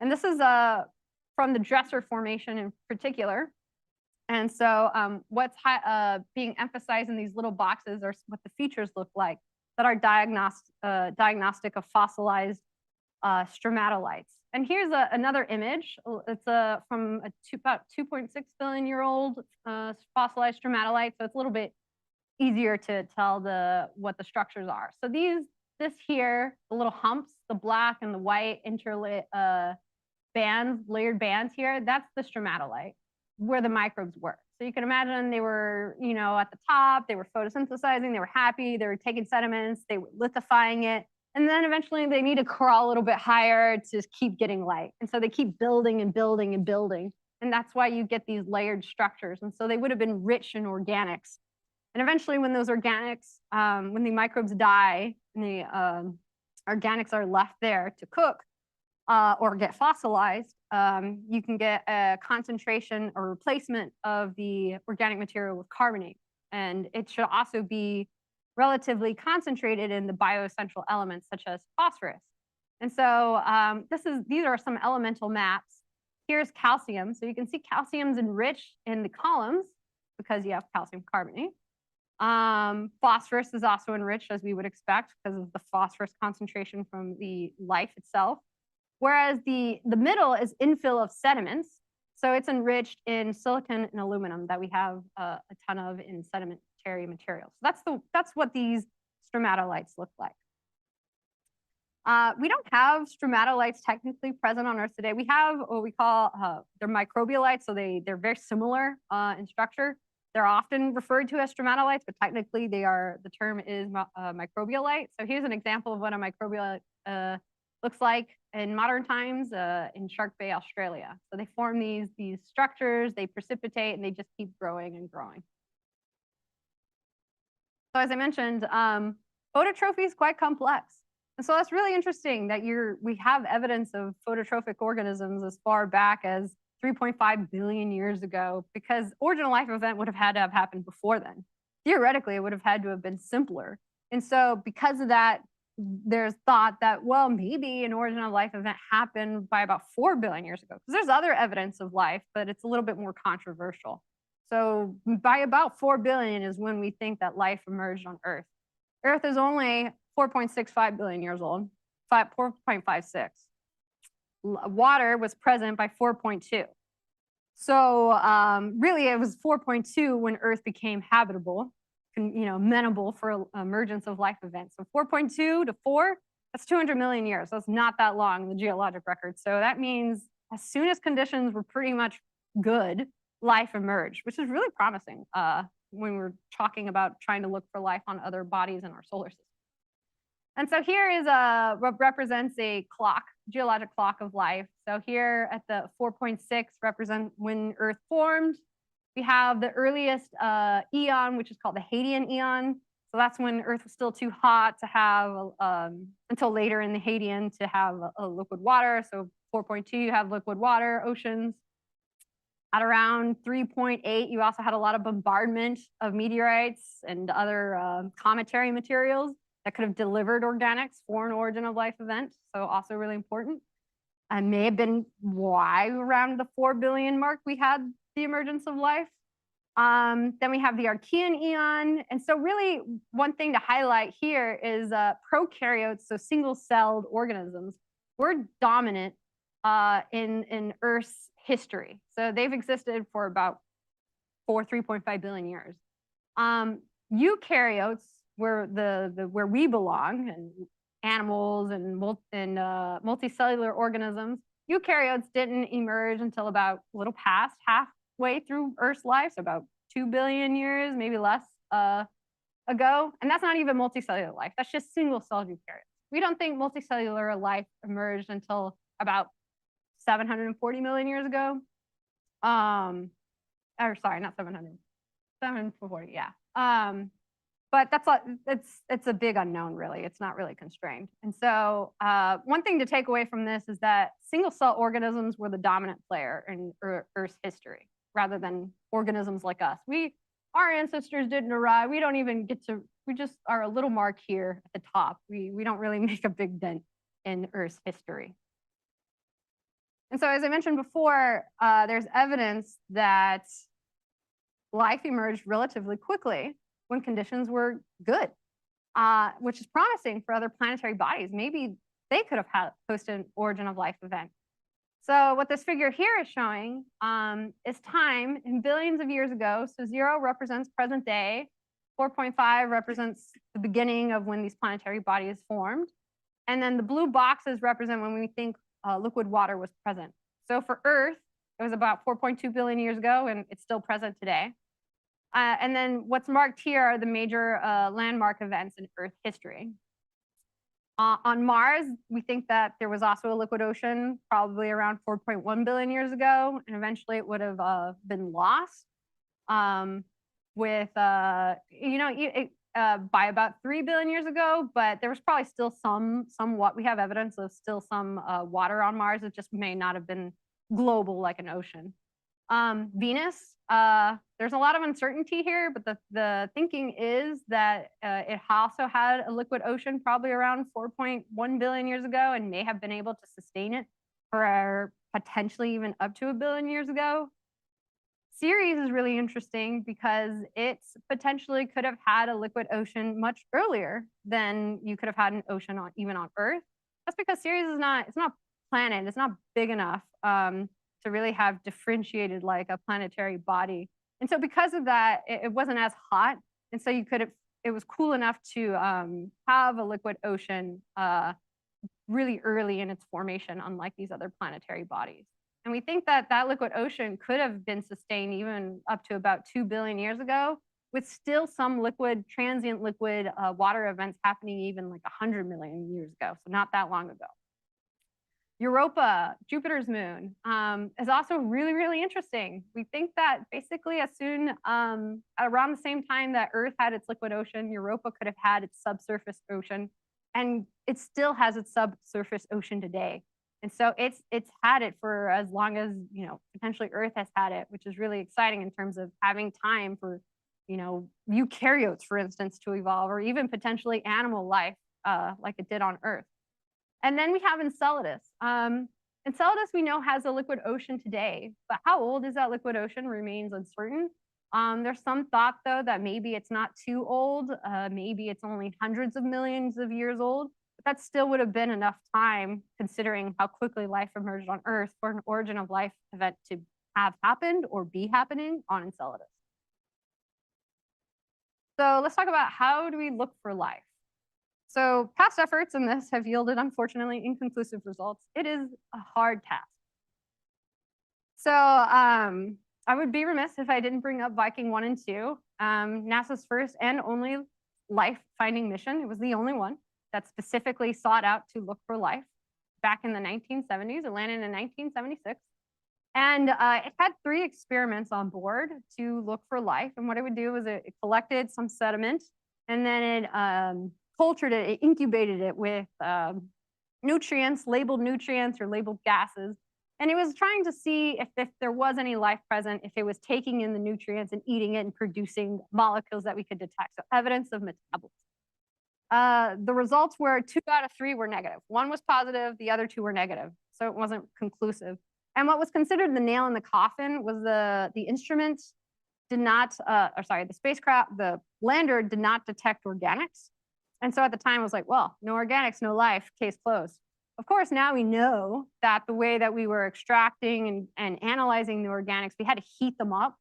[SPEAKER 2] And this is from the Dresser Formation in particular. And so what's being emphasized in these little boxes are what the features look like that are diagnostic of fossilized stromatolites. And here's another image. It's from about 2.6 billion year old fossilized stromatolite. So it's a little bit easier to tell what the structures are. So this here, the little humps, the black and the white layered bands here, that's the stromatolite. where the microbes were. So you can imagine they were, at the top, they were photosynthesizing, they were happy, they were taking sediments, they were lithifying it. And then eventually they need to crawl a little bit higher to keep getting light. And so they keep building and building and building. And that's why you get these layered structures. And so they would have been rich in organics. And eventually when those organics, when the microbes die and the organics are left there to cook or get fossilized, you can get a concentration or replacement of the organic material with carbonate. And it should also be relatively concentrated in the bioessential elements such as phosphorus. And so these are some elemental maps. Here's calcium. So you can see calcium's enriched in the columns because you have calcium carbonate. Phosphorus is also enriched, as we would expect, because of the phosphorus concentration from the life itself. Whereas the middle is infill of sediments. So it's enriched in silicon and aluminum that we have a ton of in sedimentary materials. So that's what these stromatolites look like. We don't have stromatolites technically present on Earth today. We have what we call, they're microbialites, so they're very similar in structure. They're often referred to as stromatolites, but technically the term is microbialite. So here's an example of what a microbialite looks like in modern times in Shark Bay, Australia. So they form these structures, they precipitate, and they just keep growing and growing. So as I mentioned, phototrophy is quite complex. And so that's really interesting that we have evidence of phototrophic organisms as far back as 3.5 billion years ago, because original life event would have had to have happened before then. Theoretically, it would have had to have been simpler. And so because of that, there's thought that, well, maybe an original life event happened by about 4 billion years ago. Because there's other evidence of life, but it's a little bit more controversial. So by about 4 billion is when we think that life emerged on Earth. Earth is only 4.65 billion years old, 4.56. Water was present by 4.2. So really it was 4.2 when Earth became habitable, amenable for emergence of life events. So 4.2 to 4, that's 200 million years. That's not that long in the geologic record. So that means as soon as conditions were pretty much good, life emerged, which is really promising when we're talking about trying to look for life on other bodies in our solar system. And so here is what represents a clock, geologic clock of life. So here at the 4.6 represent when Earth formed. We have the earliest eon, which is called the Hadean eon. So that's when Earth was still too hot to have, until later in the Hadean, to have a liquid water. So 4.2, you have liquid water, oceans. At around 3.8, you also had a lot of bombardment of meteorites and other cometary materials that could have delivered organics for an origin of life event. So also really important. And may have been why around the 4 billion mark we had the emergence of life. Then we have the Archean eon. And so really one thing to highlight here is prokaryotes, so single-celled organisms, were dominant in Earth's history. So they've existed for about 3.5 billion years. Eukaryotes, where we belong, and animals and multicellular organisms, eukaryotes didn't emerge until about a little past halfway through Earth's life, so about 2 billion years, maybe less ago. And that's not even multicellular life. That's just single-celled eukaryotes. We don't think multicellular life emerged until about 740 million years ago. Or sorry, not 700, 740, yeah. But it's a big unknown, really. It's not really constrained. And so one thing to take away from this is that single-cell organisms were the dominant player in Earth's history, rather than organisms like us. Our ancestors didn't arrive. We don't even get to, we just are a little mark here at the top. We don't really make a big dent in Earth's history. And so as I mentioned before, there's evidence that life emerged relatively quickly when conditions were good, which is promising for other planetary bodies. Maybe they could have hosted an origin of life event. So what this figure here is showing is time in billions of years ago. So 0 represents present day, 4.5 represents the beginning of when these planetary bodies formed. And then the blue boxes represent when we think liquid water was present. So for Earth, It was about 4.2 billion years ago, and it's still present today. And then what's marked here are the major landmark events in Earth history. On Mars, we think that there was also a liquid ocean probably around 4.1 billion years ago, and eventually it would have been lost with, by about 3 billion years ago, but there was probably still somewhat, we have evidence of still some water on Mars. It just may not have been global like an ocean. Venus, there's a lot of uncertainty here, but the thinking is that it also had a liquid ocean probably around 4.1 billion years ago and may have been able to sustain it for potentially even up to 1 billion years ago. Ceres is really interesting because it potentially could have had a liquid ocean much earlier than you could have had an ocean even on Earth. That's because Ceres is not a planet, it's not big enough to really have differentiated like a planetary body. And so because of that, it wasn't as hot. And so it was cool enough to have a liquid ocean really early in its formation, unlike these other planetary bodies. And we think that that liquid ocean could have been sustained even up to about 2 billion years ago, with still some transient liquid water events happening even like 100 million years ago, so not that long ago. Europa, Jupiter's moon, is also really, really interesting. We think that basically as soon, around the same time that Earth had its liquid ocean, Europa could have had its subsurface ocean, and it still has its subsurface ocean today. And so it's had it for as long as, potentially Earth has had it, which is really exciting in terms of having time for, eukaryotes, for instance, to evolve, or even potentially animal life like it did on Earth. And then we have Enceladus. Enceladus we know has a liquid ocean today, but how old is that liquid ocean remains uncertain. There's some thought, though, that maybe it's not too old. Maybe it's only hundreds of millions of years old, but that still would have been enough time, considering how quickly life emerged on Earth, for an origin of life event to have happened or be happening on Enceladus. So let's talk about how do we look for life. So past efforts in this have yielded, unfortunately, inconclusive results. It is a hard task. So I would be remiss if I didn't bring up Viking 1 and 2, NASA's first and only life-finding mission. It was the only one that specifically sought out to look for life back in the 1970s. It landed in 1976. And it had 3 experiments on board to look for life. And what it would do was it collected some sediment, and then it cultured it, it incubated it with nutrients, labeled nutrients or labeled gases. And it was trying to see if there was any life present, if it was taking in the nutrients and eating it and producing molecules that we could detect. So evidence of metabolism. The results were 2 out of 3 were negative. 1 was positive, the other 2 were negative. So it wasn't conclusive. And what was considered the nail in the coffin was the instrument did not, the spacecraft, the lander did not detect organics. And so at the time, it was like, well, no organics, no life, case closed. Of course, now we know that the way that we were extracting and analyzing the organics, we had to heat them up.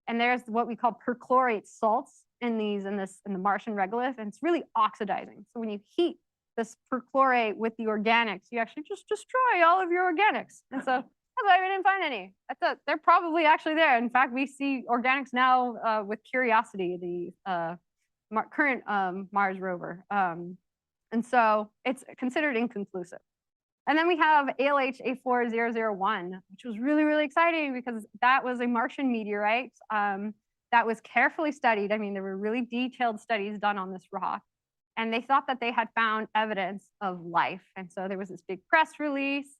[SPEAKER 2] And there's what we call perchlorate salts in the Martian regolith, and it's really oxidizing. So when you heat this perchlorate with the organics, you actually just destroy all of your organics. And so that's why we didn't find any. I thought they're probably actually there. In fact, we see organics now with Curiosity, the current Mars rover. And so it's considered inconclusive. And then we have ALH A4001, which was really, really exciting because that was a Martian meteorite that was carefully studied. I mean, there were really detailed studies done on this rock. And they thought that they had found evidence of life. And so there was this big press release.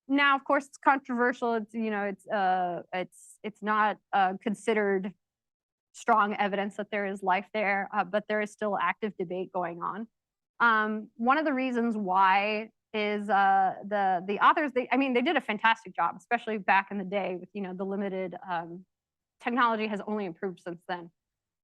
[SPEAKER 2] Now, of course, it's controversial. It's not considered strong evidence that there is life there, but there is still active debate going on. One of the reasons why is the authors, they did a fantastic job, especially back in the day with, the limited technology has only improved since then.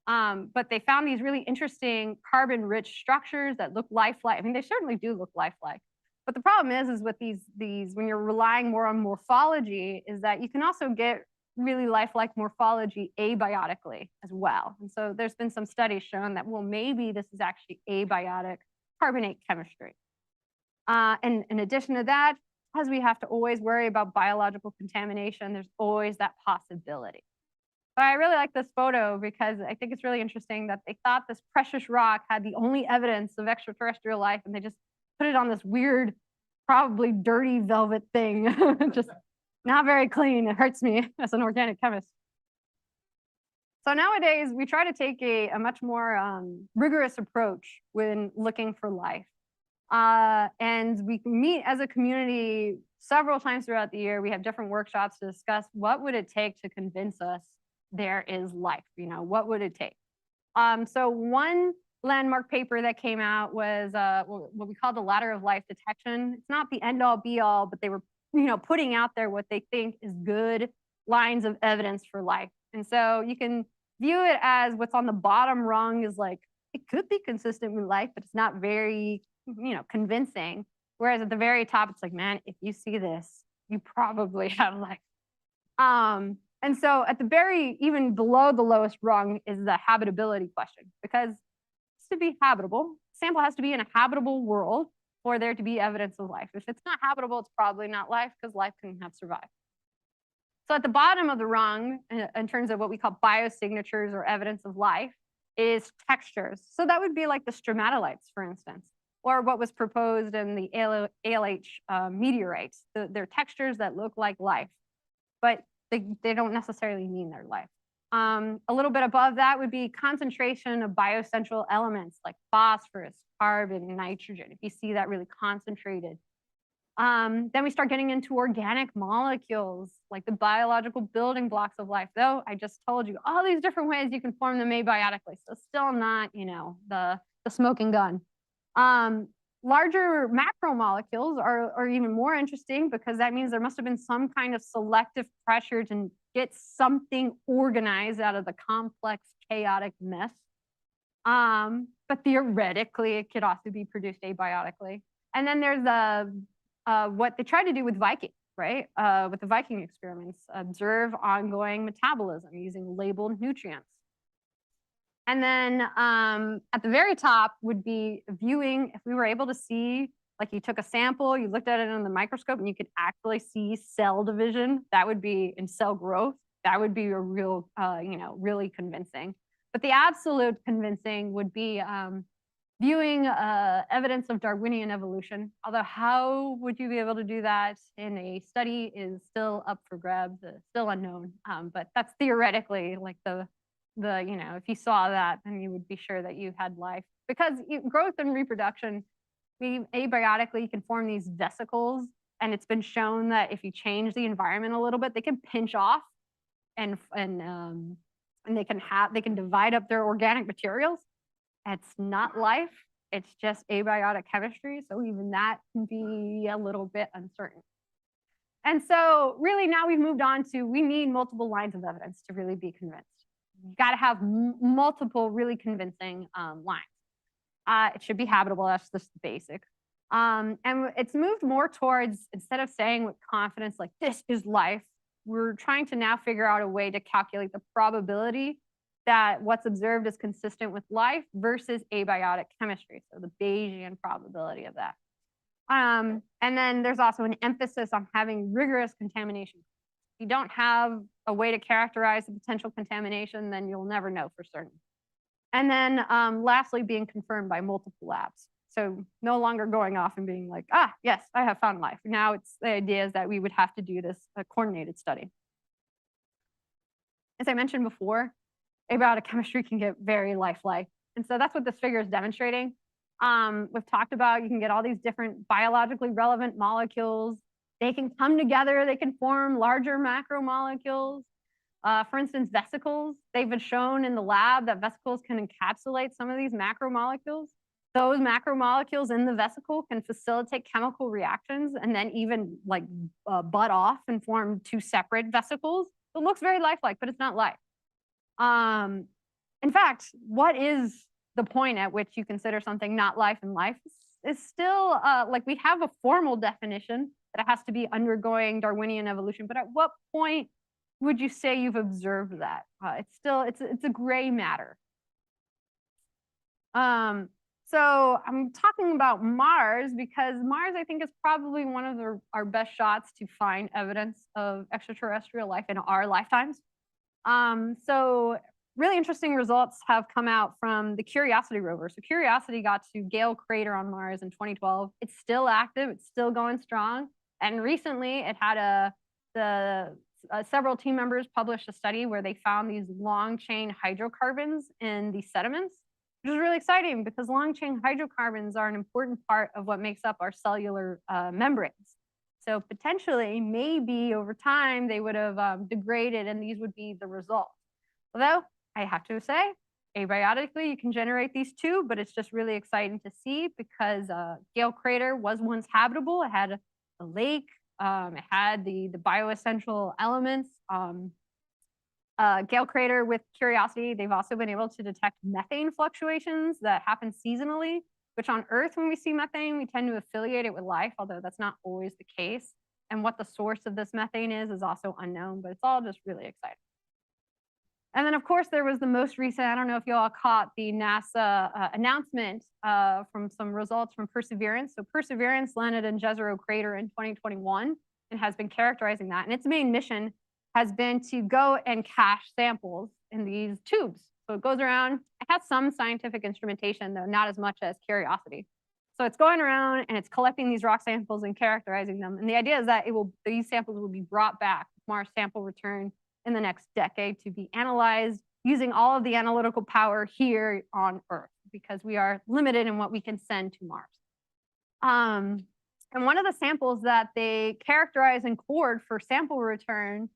[SPEAKER 2] But they found these really interesting carbon-rich structures that look lifelike. I mean, they certainly do look lifelike. But the problem is with these when you're relying more on morphology, is that you can also get really lifelike morphology abiotically as well. And so there's been some studies showing that, well, maybe this is actually abiotic carbonate chemistry. And in addition to that, because we have to always worry about biological contamination, there's always that possibility. But I really like this photo because I think it's really interesting that they thought this precious rock had the only evidence of extraterrestrial life, and they just put it on this weird, probably dirty velvet thing. Just not very clean. It hurts me as an organic chemist. So nowadays, we try to take a much more rigorous approach when looking for life. And we meet as a community several times throughout the year. We have different workshops to discuss what would it take to convince us there is life, what would it take? So one landmark paper that came out was what we call the ladder of life detection. It's not the end all be all, but they were putting out there what they think is good lines of evidence for life. And so you can view it as what's on the bottom rung is like, it could be consistent with life, but it's not very convincing. Whereas at the very top, it's like, man, if you see this, you probably have life. And so at the very, even below the lowest rung is the habitability question, because to be habitable, sample has to be in a habitable world for there to be evidence of life. If it's not habitable, it's probably not life, because life couldn't have survived. So at the bottom of the rung, in terms of what we call biosignatures or evidence of life, is textures. So that would be like the stromatolites, for instance, or what was proposed in the ALH meteorites. They're textures that look like life, but they don't necessarily mean they're life. A little bit above that would be concentration of biocentral elements like phosphorus, carbon, nitrogen, if you see that really concentrated. Then we start getting into organic molecules, like the biological building blocks of life. Though I just told you all these different ways you can form them abiotically, so still not, the smoking gun. Larger macromolecules are even more interesting because that means there must have been some kind of selective pressure to get something organized out of the complex, chaotic mess. But theoretically, it could also be produced abiotically. And then there's what they tried to do with Viking, right? With the Viking experiments, observe ongoing metabolism using labeled nutrients. And then at the very top would be viewing, if we were able to see, like you took a sample, you looked at it under the microscope and you could actually see cell division, that would be in cell growth, that would be a real, really convincing. But the absolute convincing would be viewing evidence of Darwinian evolution, although how would you be able to do that in a study is still up for grabs, still unknown. But that's theoretically like if you saw that, then you would be sure that you had life. Because growth and reproduction, abiotically, you can form these vesicles, and it's been shown that if you change the environment a little bit, they can pinch off, and they can divide up their organic materials. It's not life, it's just abiotic chemistry, so even that can be a little bit uncertain. And so really now we've moved on to, we need multiple lines of evidence to really be convinced. You got to have multiple really convincing lines. It should be habitable, that's just the basic. And it's moved more towards, instead of saying with confidence, like this is life, we're trying to now figure out a way to calculate the probability that what's observed is consistent with life versus abiotic chemistry, so the Bayesian probability of that. And then there's also an emphasis on having rigorous contamination. If you don't have a way to characterize the potential contamination, then you'll never know for certain. And then lastly, being confirmed by multiple labs. So no longer going off and being like, yes, I have found life. Now it's the idea is that we would have to do this coordinated study. As I mentioned before, abiotic chemistry can get very lifelike. And so that's what this figure is demonstrating. We've talked about, you can get all these different biologically relevant molecules. They can come together, they can form larger macromolecules. For instance, vesicles, they've been shown in the lab that vesicles can encapsulate some of these macromolecules. Those macromolecules in the vesicle can facilitate chemical reactions and then even like butt off and form two separate vesicles. It looks very lifelike, but it's not life. In fact, what is the point at which you consider something not life and life is still like we have a formal definition that it has to be undergoing Darwinian evolution, but at what point would you say you've observed that? It's a gray matter. So I'm talking about Mars because Mars, I think, is probably one of our best shots to find evidence of extraterrestrial life in our lifetimes. So really interesting results have come out from the Curiosity rover. So Curiosity got to Gale Crater on Mars in 2012. It's still active. It's still going strong. And recently, it had several team members published a study where they found these long chain hydrocarbons in the sediments, which is really exciting because long chain hydrocarbons are an important part of what makes up our cellular membranes. So potentially, maybe over time, they would have degraded and these would be the result. Although I have to say, abiotically, you can generate these too, but it's just really exciting to see because Gale Crater was once habitable. It had a lake, it had the bioessential elements. Gale Crater with Curiosity, they've also been able to detect methane fluctuations that happen seasonally, which on Earth, when we see methane, we tend to affiliate it with life, although that's not always the case. And what the source of this methane is also unknown, but it's all just really exciting. And then, of course, there was the most recent, I don't know if you all caught the NASA announcement from some results from Perseverance. So Perseverance landed in Jezero Crater in 2021 and has been characterizing that. And its main mission has been to go and cache samples in these tubes. So it goes around, it has some scientific instrumentation, though not as much as Curiosity. So it's going around and it's collecting these rock samples and characterizing them. And the idea is that these samples will be brought back, Mars sample return, in the next decade to be analyzed using all of the analytical power here on Earth, because we are limited in what we can send to Mars. And one of the samples that they characterized and cored for sample return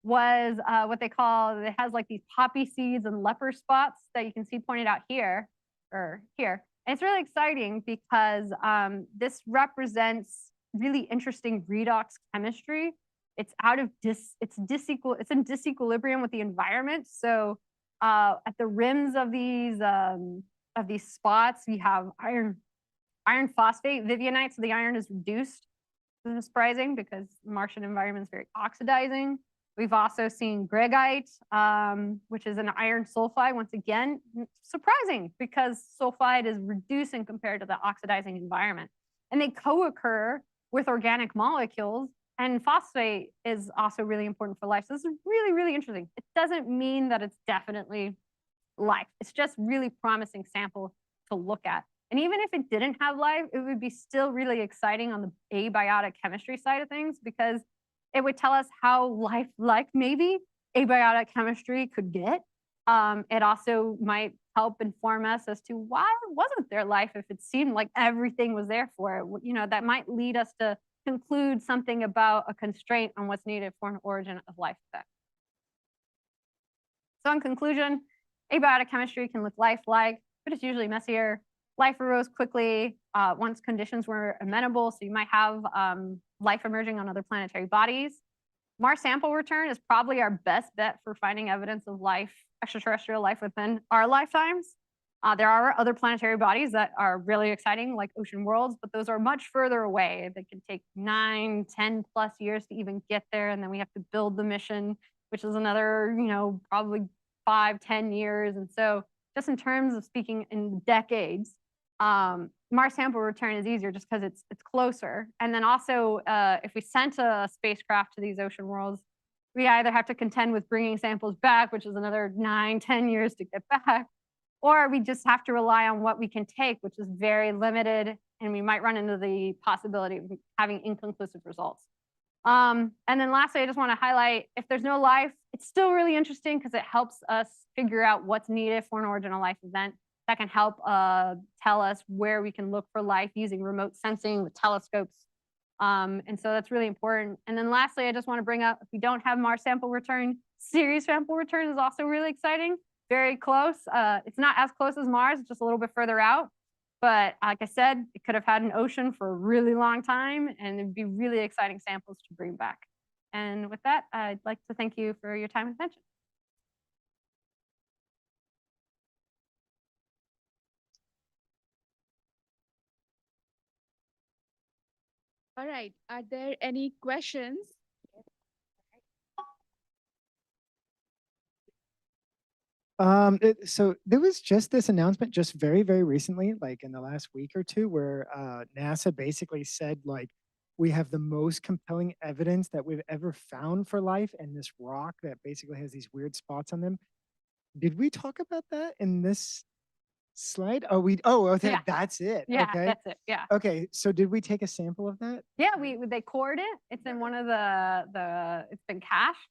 [SPEAKER 2] was what they call, it has like these poppy seeds and leper spots that you can see pointed out here, or here. And it's really exciting because this represents really interesting redox chemistry. It's it's in disequilibrium with the environment. So at the rims of these spots, we have iron phosphate, vivianite, so the iron is reduced. This is surprising because the Martian environment is very oxidizing. We've also seen gregite, which is an iron sulfide. Once again, surprising because sulfide is reducing compared to the oxidizing environment. And they co-occur with organic molecules. And phosphate is also really important for life. So this is really, really interesting. It doesn't mean that it's definitely life. It's just really promising sample to look at. And even if it didn't have life, it would be still really exciting on the abiotic chemistry side of things because it would tell us how life-like maybe abiotic chemistry could get. It also might help inform us as to why wasn't there life if it seemed like everything was there for it. You know, that might lead us to conclude something about a constraint on what's needed for an origin of life effect. So in conclusion, abiotic chemistry can look life-like, but it's usually messier. Life arose quickly once conditions were amenable, so you might have life emerging on other planetary bodies. Mars sample return is probably our best bet for finding evidence of life, extraterrestrial life within our lifetimes. There are other planetary bodies that are really exciting, like ocean worlds, but those are much further away. They can take 9, 10 plus years to even get there, and then we have to build the mission, which is another, probably 5, 10 years. And so just in terms of speaking in decades, Mars sample return is easier just because it's closer. And then also, if we sent a spacecraft to these ocean worlds, we either have to contend with bringing samples back, which is another 9, 10 years to get back, or we just have to rely on what we can take, which is very limited, and we might run into the possibility of having inconclusive results. And then lastly, I just want to highlight, if there's no life, it's still really interesting because it helps us figure out what's needed for an original life event. That can help tell us where we can look for life using remote sensing with telescopes. And so that's really important. And then lastly, I just want to bring up, if we don't have Mars sample return, Ceres sample return is also really exciting. Very close. It's not as close as Mars, it's just a little bit further out. But like I said, it could have had an ocean for a really long time, and it'd be really exciting samples to bring back. And with that, I'd like to thank you for your time and attention.
[SPEAKER 1] All right. Are there any questions?
[SPEAKER 4] So there was just this announcement just very, very recently, like in the last week or two, where NASA basically said, like, we have the most compelling evidence that we've ever found for life in this rock that basically has these weird spots on them. Did we talk about that in this slide? Okay,
[SPEAKER 2] Yeah.
[SPEAKER 4] that's it.
[SPEAKER 2] Yeah,
[SPEAKER 4] Okay.
[SPEAKER 2] that's it. Yeah.
[SPEAKER 4] Okay, so did we take a sample of that?
[SPEAKER 2] Yeah, they cored it. It's in one of it's been cached.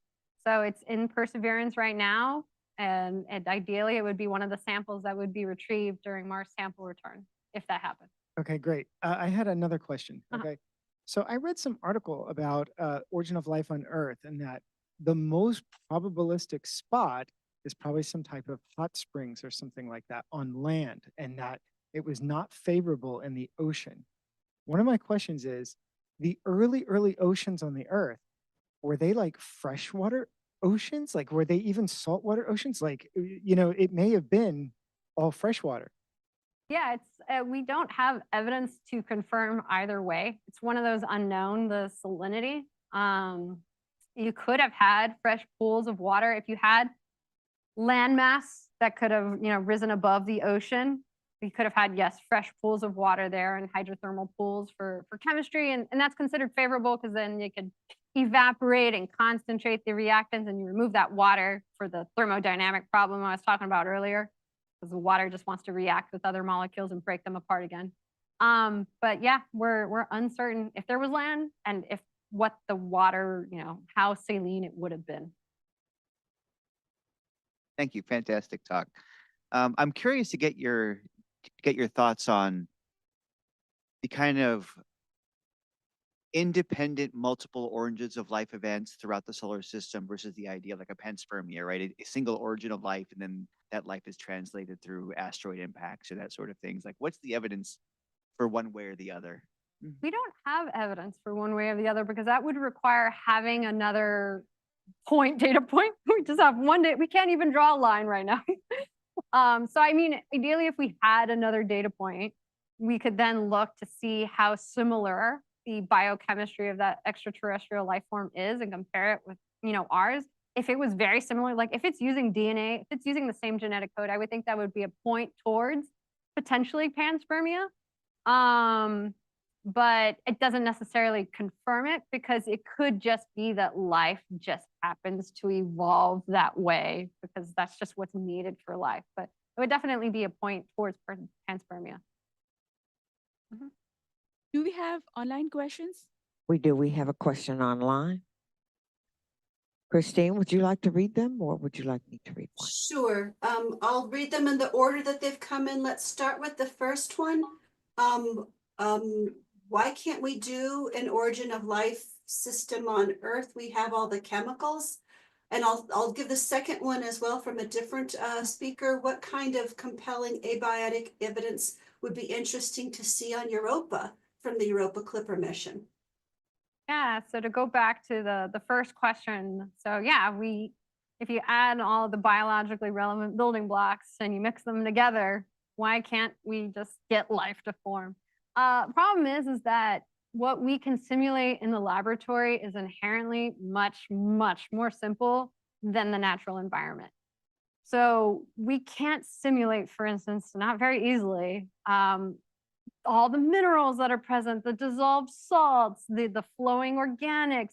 [SPEAKER 2] So it's in Perseverance right now. And ideally it would be one of the samples that would be retrieved during Mars sample return, if that happens.
[SPEAKER 4] Okay, great. I had another question.
[SPEAKER 2] Uh-huh.
[SPEAKER 4] Okay. So I read some article about origin of life on Earth and that the most probabilistic spot is probably some type of hot springs or something like that on land, and that it was not favorable in the ocean. One of my questions is the early oceans on the Earth, were they like freshwater oceans? Like, were they even saltwater oceans? Like, it may have been all freshwater.
[SPEAKER 2] Yeah, we don't have evidence to confirm either way. It's one of those unknown, the salinity. You could have had fresh pools of water if you had landmass that could have, risen above the ocean. You could have had, yes, fresh pools of water there and hydrothermal pools for chemistry, and that's considered favorable because then you could evaporate and concentrate the reactants, and you remove that water for the thermodynamic problem I was talking about earlier, because the water just wants to react with other molecules and break them apart again. But yeah, we're uncertain if there was land and if what the water, how saline it would have been.
[SPEAKER 5] Thank you. Fantastic talk. I'm curious to get your thoughts on the kind of independent multiple origins of life events throughout the solar system versus the idea of like a panspermia, right? A single origin of life, and then that life is translated through asteroid impacts or that sort of things. Like, what's the evidence for one way or the other?
[SPEAKER 2] We don't have evidence for one way or the other because that would require having another data point. We just have one day. We can't even draw a line right now. So I mean, ideally, if we had another data point, we could then look to see how similar the biochemistry of that extraterrestrial life form is and compare it with, ours. If it was very similar, like if it's using DNA, if it's using the same genetic code, I would think that would be a point towards potentially panspermia. But it doesn't necessarily confirm it because it could just be that life just happens to evolve that way because that's just what's needed for life. But it would definitely be a point towards panspermia. Mm-hmm.
[SPEAKER 1] Do we have online questions?
[SPEAKER 6] We do. We have a question online. Christine, would you like to read them or would you like me to read one?
[SPEAKER 3] Sure. I'll read them in the order that they've come in. Let's start with the first one. Why can't we do an origin of life system on Earth? We have all the chemicals. And I'll give the second one as well from a different speaker. What kind of compelling abiotic evidence would be interesting to see on Europa from the Europa Clipper mission?
[SPEAKER 2] Yeah, so to go back to the first question, so yeah, if you add all the biologically relevant building blocks and you mix them together, why can't we just get life to form? Problem is that what we can simulate in the laboratory is inherently much, much more simple than the natural environment. So we can't simulate, for instance, not very easily, all the minerals that are present, the dissolved salts, the flowing organics,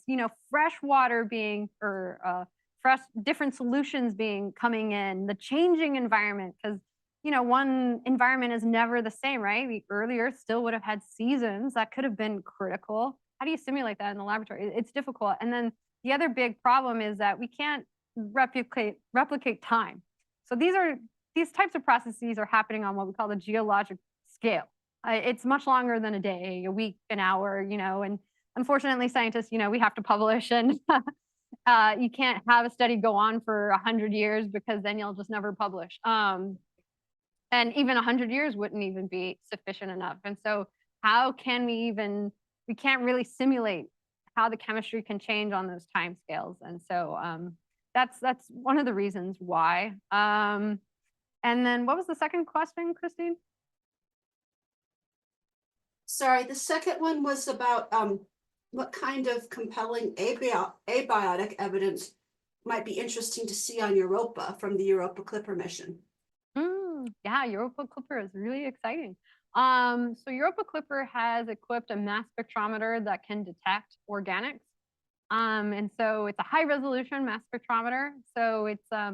[SPEAKER 2] fresh water being, or fresh different solutions coming in, the changing environment, because one environment is never the same, right? The early Earth still would have had seasons that could have been critical. How do you simulate that in the laboratory? It's difficult. And then the other big problem is that we can't replicate time. So these types of processes are happening on what we call the geologic scale. It's much longer than a day, a week, an hour, and unfortunately scientists, we have to publish, and you can't have a study go on for 100 years because then you'll just never publish. And even 100 years wouldn't even be sufficient enough. And so how can we can't really simulate how the chemistry can change on those time scales. And so that's one of the reasons why. And then what was the second question, Christine?
[SPEAKER 3] Sorry, the second one was about what kind of compelling abiotic evidence might be interesting to see on Europa from the Europa Clipper mission.
[SPEAKER 2] Yeah, Europa Clipper is really exciting. So Europa Clipper has equipped a mass spectrometer that can detect organics. And so it's a high resolution mass spectrometer. So it's, I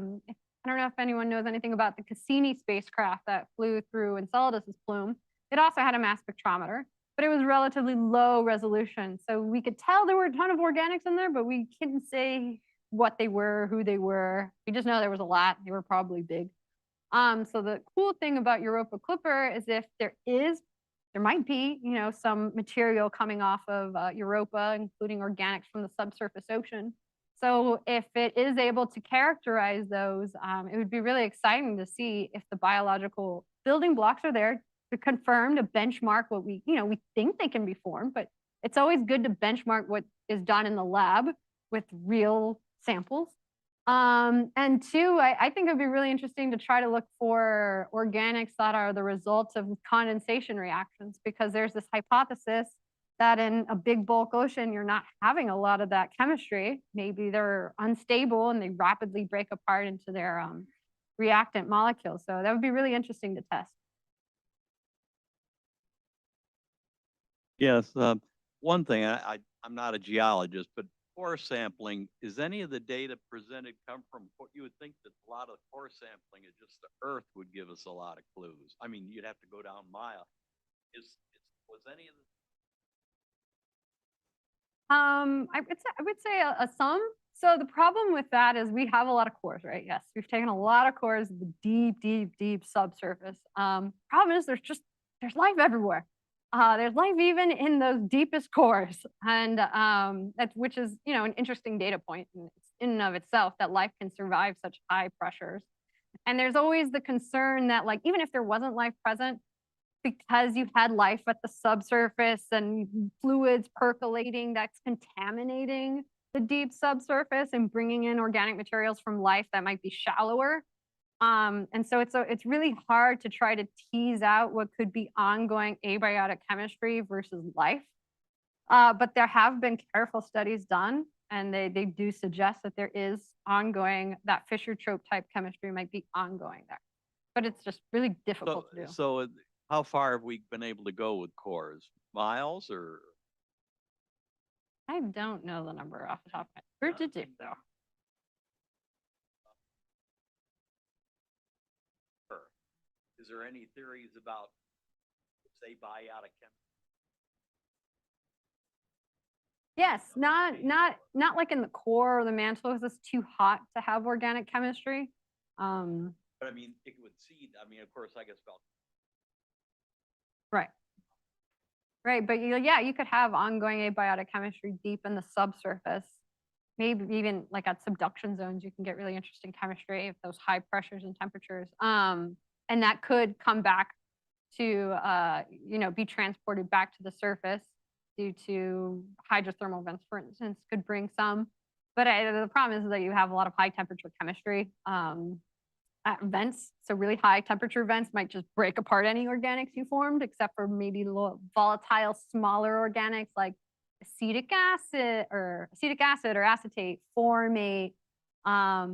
[SPEAKER 2] don't know if anyone knows anything about the Cassini spacecraft that flew through Enceladus's plume. It also had a mass spectrometer, but it was relatively low resolution. So we could tell there were a ton of organics in there, but we couldn't say what they were, who they were. We just know there was a lot. They were probably big. So the cool thing about Europa Clipper is if there might be, some material coming off of Europa, including organics from the subsurface ocean. So if it is able to characterize those, it would be really exciting to see if the biological building blocks are there to confirm, to benchmark what we think they can be formed, but it's always good to benchmark what is done in the lab with real samples. And two, I think it'd be really interesting to try to look for organics that are the results of condensation reactions, because there's this hypothesis that in a big bulk ocean, you're not having a lot of that chemistry. Maybe they're unstable and they rapidly break apart into their reactant molecules. So that would be really interesting to test.
[SPEAKER 7] Yes, one thing, I'm not a geologist, but core sampling, is any of the data presented come from what you would think that a lot of core sampling is just the Earth would give us a lot of clues? I mean, you'd have to go down miles. Was any of the
[SPEAKER 2] I would say a some. So the problem with that is we have a lot of cores, right? Yes, we've taken a lot of cores of the deep, deep, deep subsurface. Problem is there's life everywhere. There's life even in those deepest cores, and which is an interesting data point in and of itself, that life can survive such high pressures. And there's always the concern that, like, even if there wasn't life present, because you've had life at the subsurface and fluids percolating, that's contaminating the deep subsurface and bringing in organic materials from life that might be shallower. And so it's really hard to try to tease out what could be ongoing abiotic chemistry versus life. But there have been careful studies done, and they do suggest that there is ongoing, that Fischer-Tropsch type chemistry might be ongoing there. But it's just really difficult to do.
[SPEAKER 7] So how far have we been able to go with cores? Miles or?
[SPEAKER 2] I don't know the number off the top of my head. Where did you though?
[SPEAKER 7] Is there any theories about, say, biotic chemistry?
[SPEAKER 2] Yes, not like in the core or the mantle, because it's too hot to have organic chemistry.
[SPEAKER 7] But I mean, it would seed. I mean, of course, I guess about.
[SPEAKER 2] Right, but you could have ongoing abiotic chemistry deep in the subsurface. Maybe even like at subduction zones, you can get really interesting chemistry at those high pressures and temperatures. And that could come back to, be transported back to the surface due to hydrothermal vents, for instance, could bring some. But the problem is that you have a lot of high temperature chemistry at vents. So really high temperature vents might just break apart any organics you formed, except for maybe volatile, smaller organics like acetic acid or acetate, formate,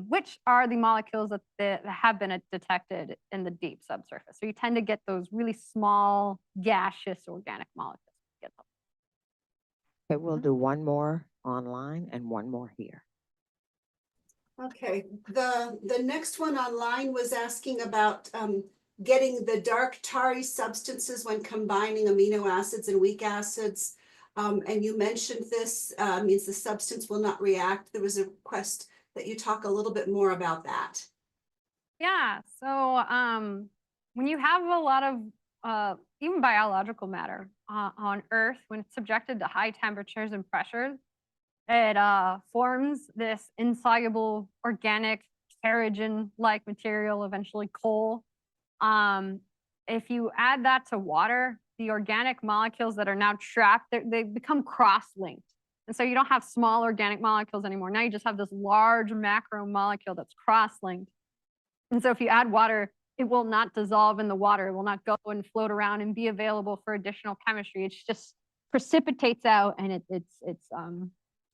[SPEAKER 2] which are the molecules that have been detected in the deep subsurface. So you tend to get those really small gaseous organic molecules.
[SPEAKER 6] Okay, we'll do one more online and one more here.
[SPEAKER 3] Okay, the next one online was asking about getting the dark tarry substances when combining amino acids and weak acids. And you mentioned this means the substance will not react. There was a request that you talk a little bit more about that.
[SPEAKER 2] Yeah, so when you have a lot of even biological matter on Earth, when it's subjected to high temperatures and pressures, it forms this insoluble organic kerogen-like material, eventually coal. If you add that to water, the organic molecules that are now trapped, they become cross-linked. And so you don't have small organic molecules anymore. Now you just have this large macro molecule that's cross-linked. And so if you add water, it will not dissolve in the water. It will not go and float around and be available for additional chemistry. It's just precipitates out, and it's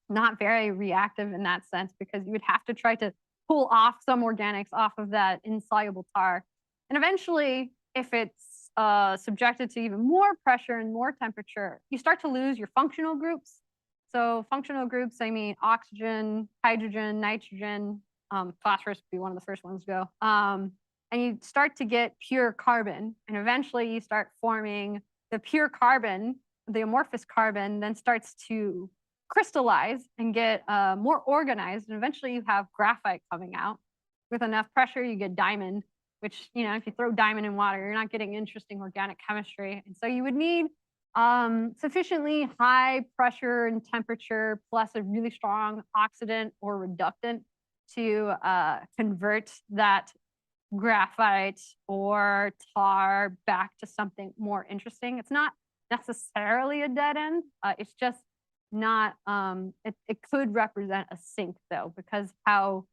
[SPEAKER 2] not very reactive in that sense because you would have to try to pull off some organics off of that insoluble tar. And eventually, if it's subjected to even more pressure and more temperature, you start to lose your functional groups. So functional groups, I mean oxygen, hydrogen, nitrogen, phosphorus would be one of the first ones to go. And you start to get pure carbon. And eventually you start forming the pure carbon, the amorphous carbon, then starts to crystallize and get more organized. And eventually you have graphite coming out. With enough pressure, you get diamond, which, you know, if you throw diamond in water, you're not getting interesting organic chemistry. And so you would need sufficiently high pressure and temperature plus a really strong oxidant or reductant to convert that graphite or tar back to something more interesting. It's not necessarily a dead end. It's just not, it could represent a sink though, because how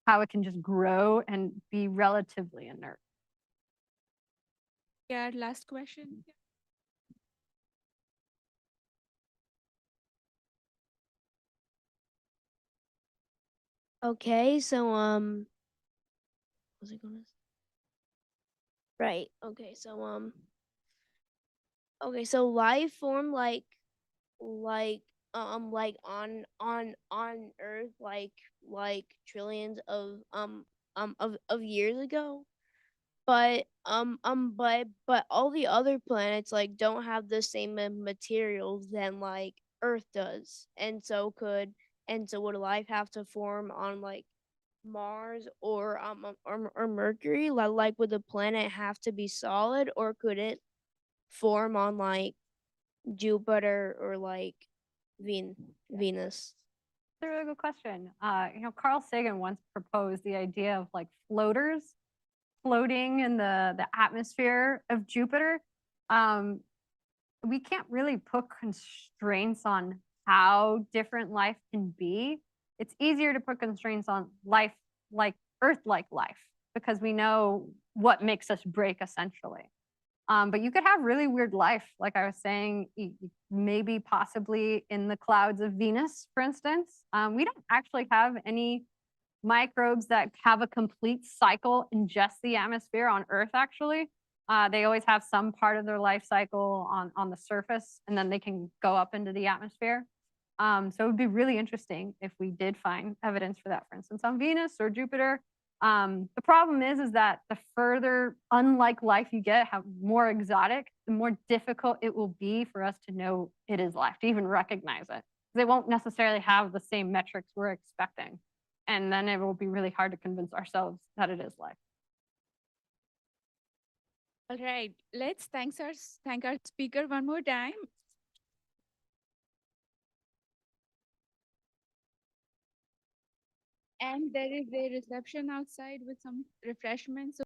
[SPEAKER 2] it can just grow and be relatively inert.
[SPEAKER 1] Yeah, last question.
[SPEAKER 8] Okay, so was it gonna? Right. Okay, so okay, so life form like on Earth like trillions of years ago. But all the other planets like don't have the same materials than like Earth does. And so would life have to form on like Mars or Mercury? Like would the planet have to be solid or could it form on like Jupiter or like Venus?
[SPEAKER 2] That's a really good question. You know, Carl Sagan once proposed the idea of like floaters floating in the atmosphere of Jupiter. We can't really put constraints on how different life can be. It's easier to put constraints on life like Earth-like life because we know what makes us break essentially. But you could have really weird life, like I was saying, maybe possibly in the clouds of Venus, for instance. We don't actually have any microbes that have a complete cycle in just the atmosphere on Earth, actually. They always have some part of their life cycle on the surface, and then they can go up into the atmosphere. So it would be really interesting if we did find evidence for that, for instance, on Venus or Jupiter. The problem is that the further unlike life you get, how more exotic, the more difficult it will be for us to know it is life, to even recognize it. They won't necessarily have the same metrics we're expecting. And then it will be really hard to convince ourselves that it is life.
[SPEAKER 1] All right, let's thank our speaker one more time. And there is a reception outside with some refreshments.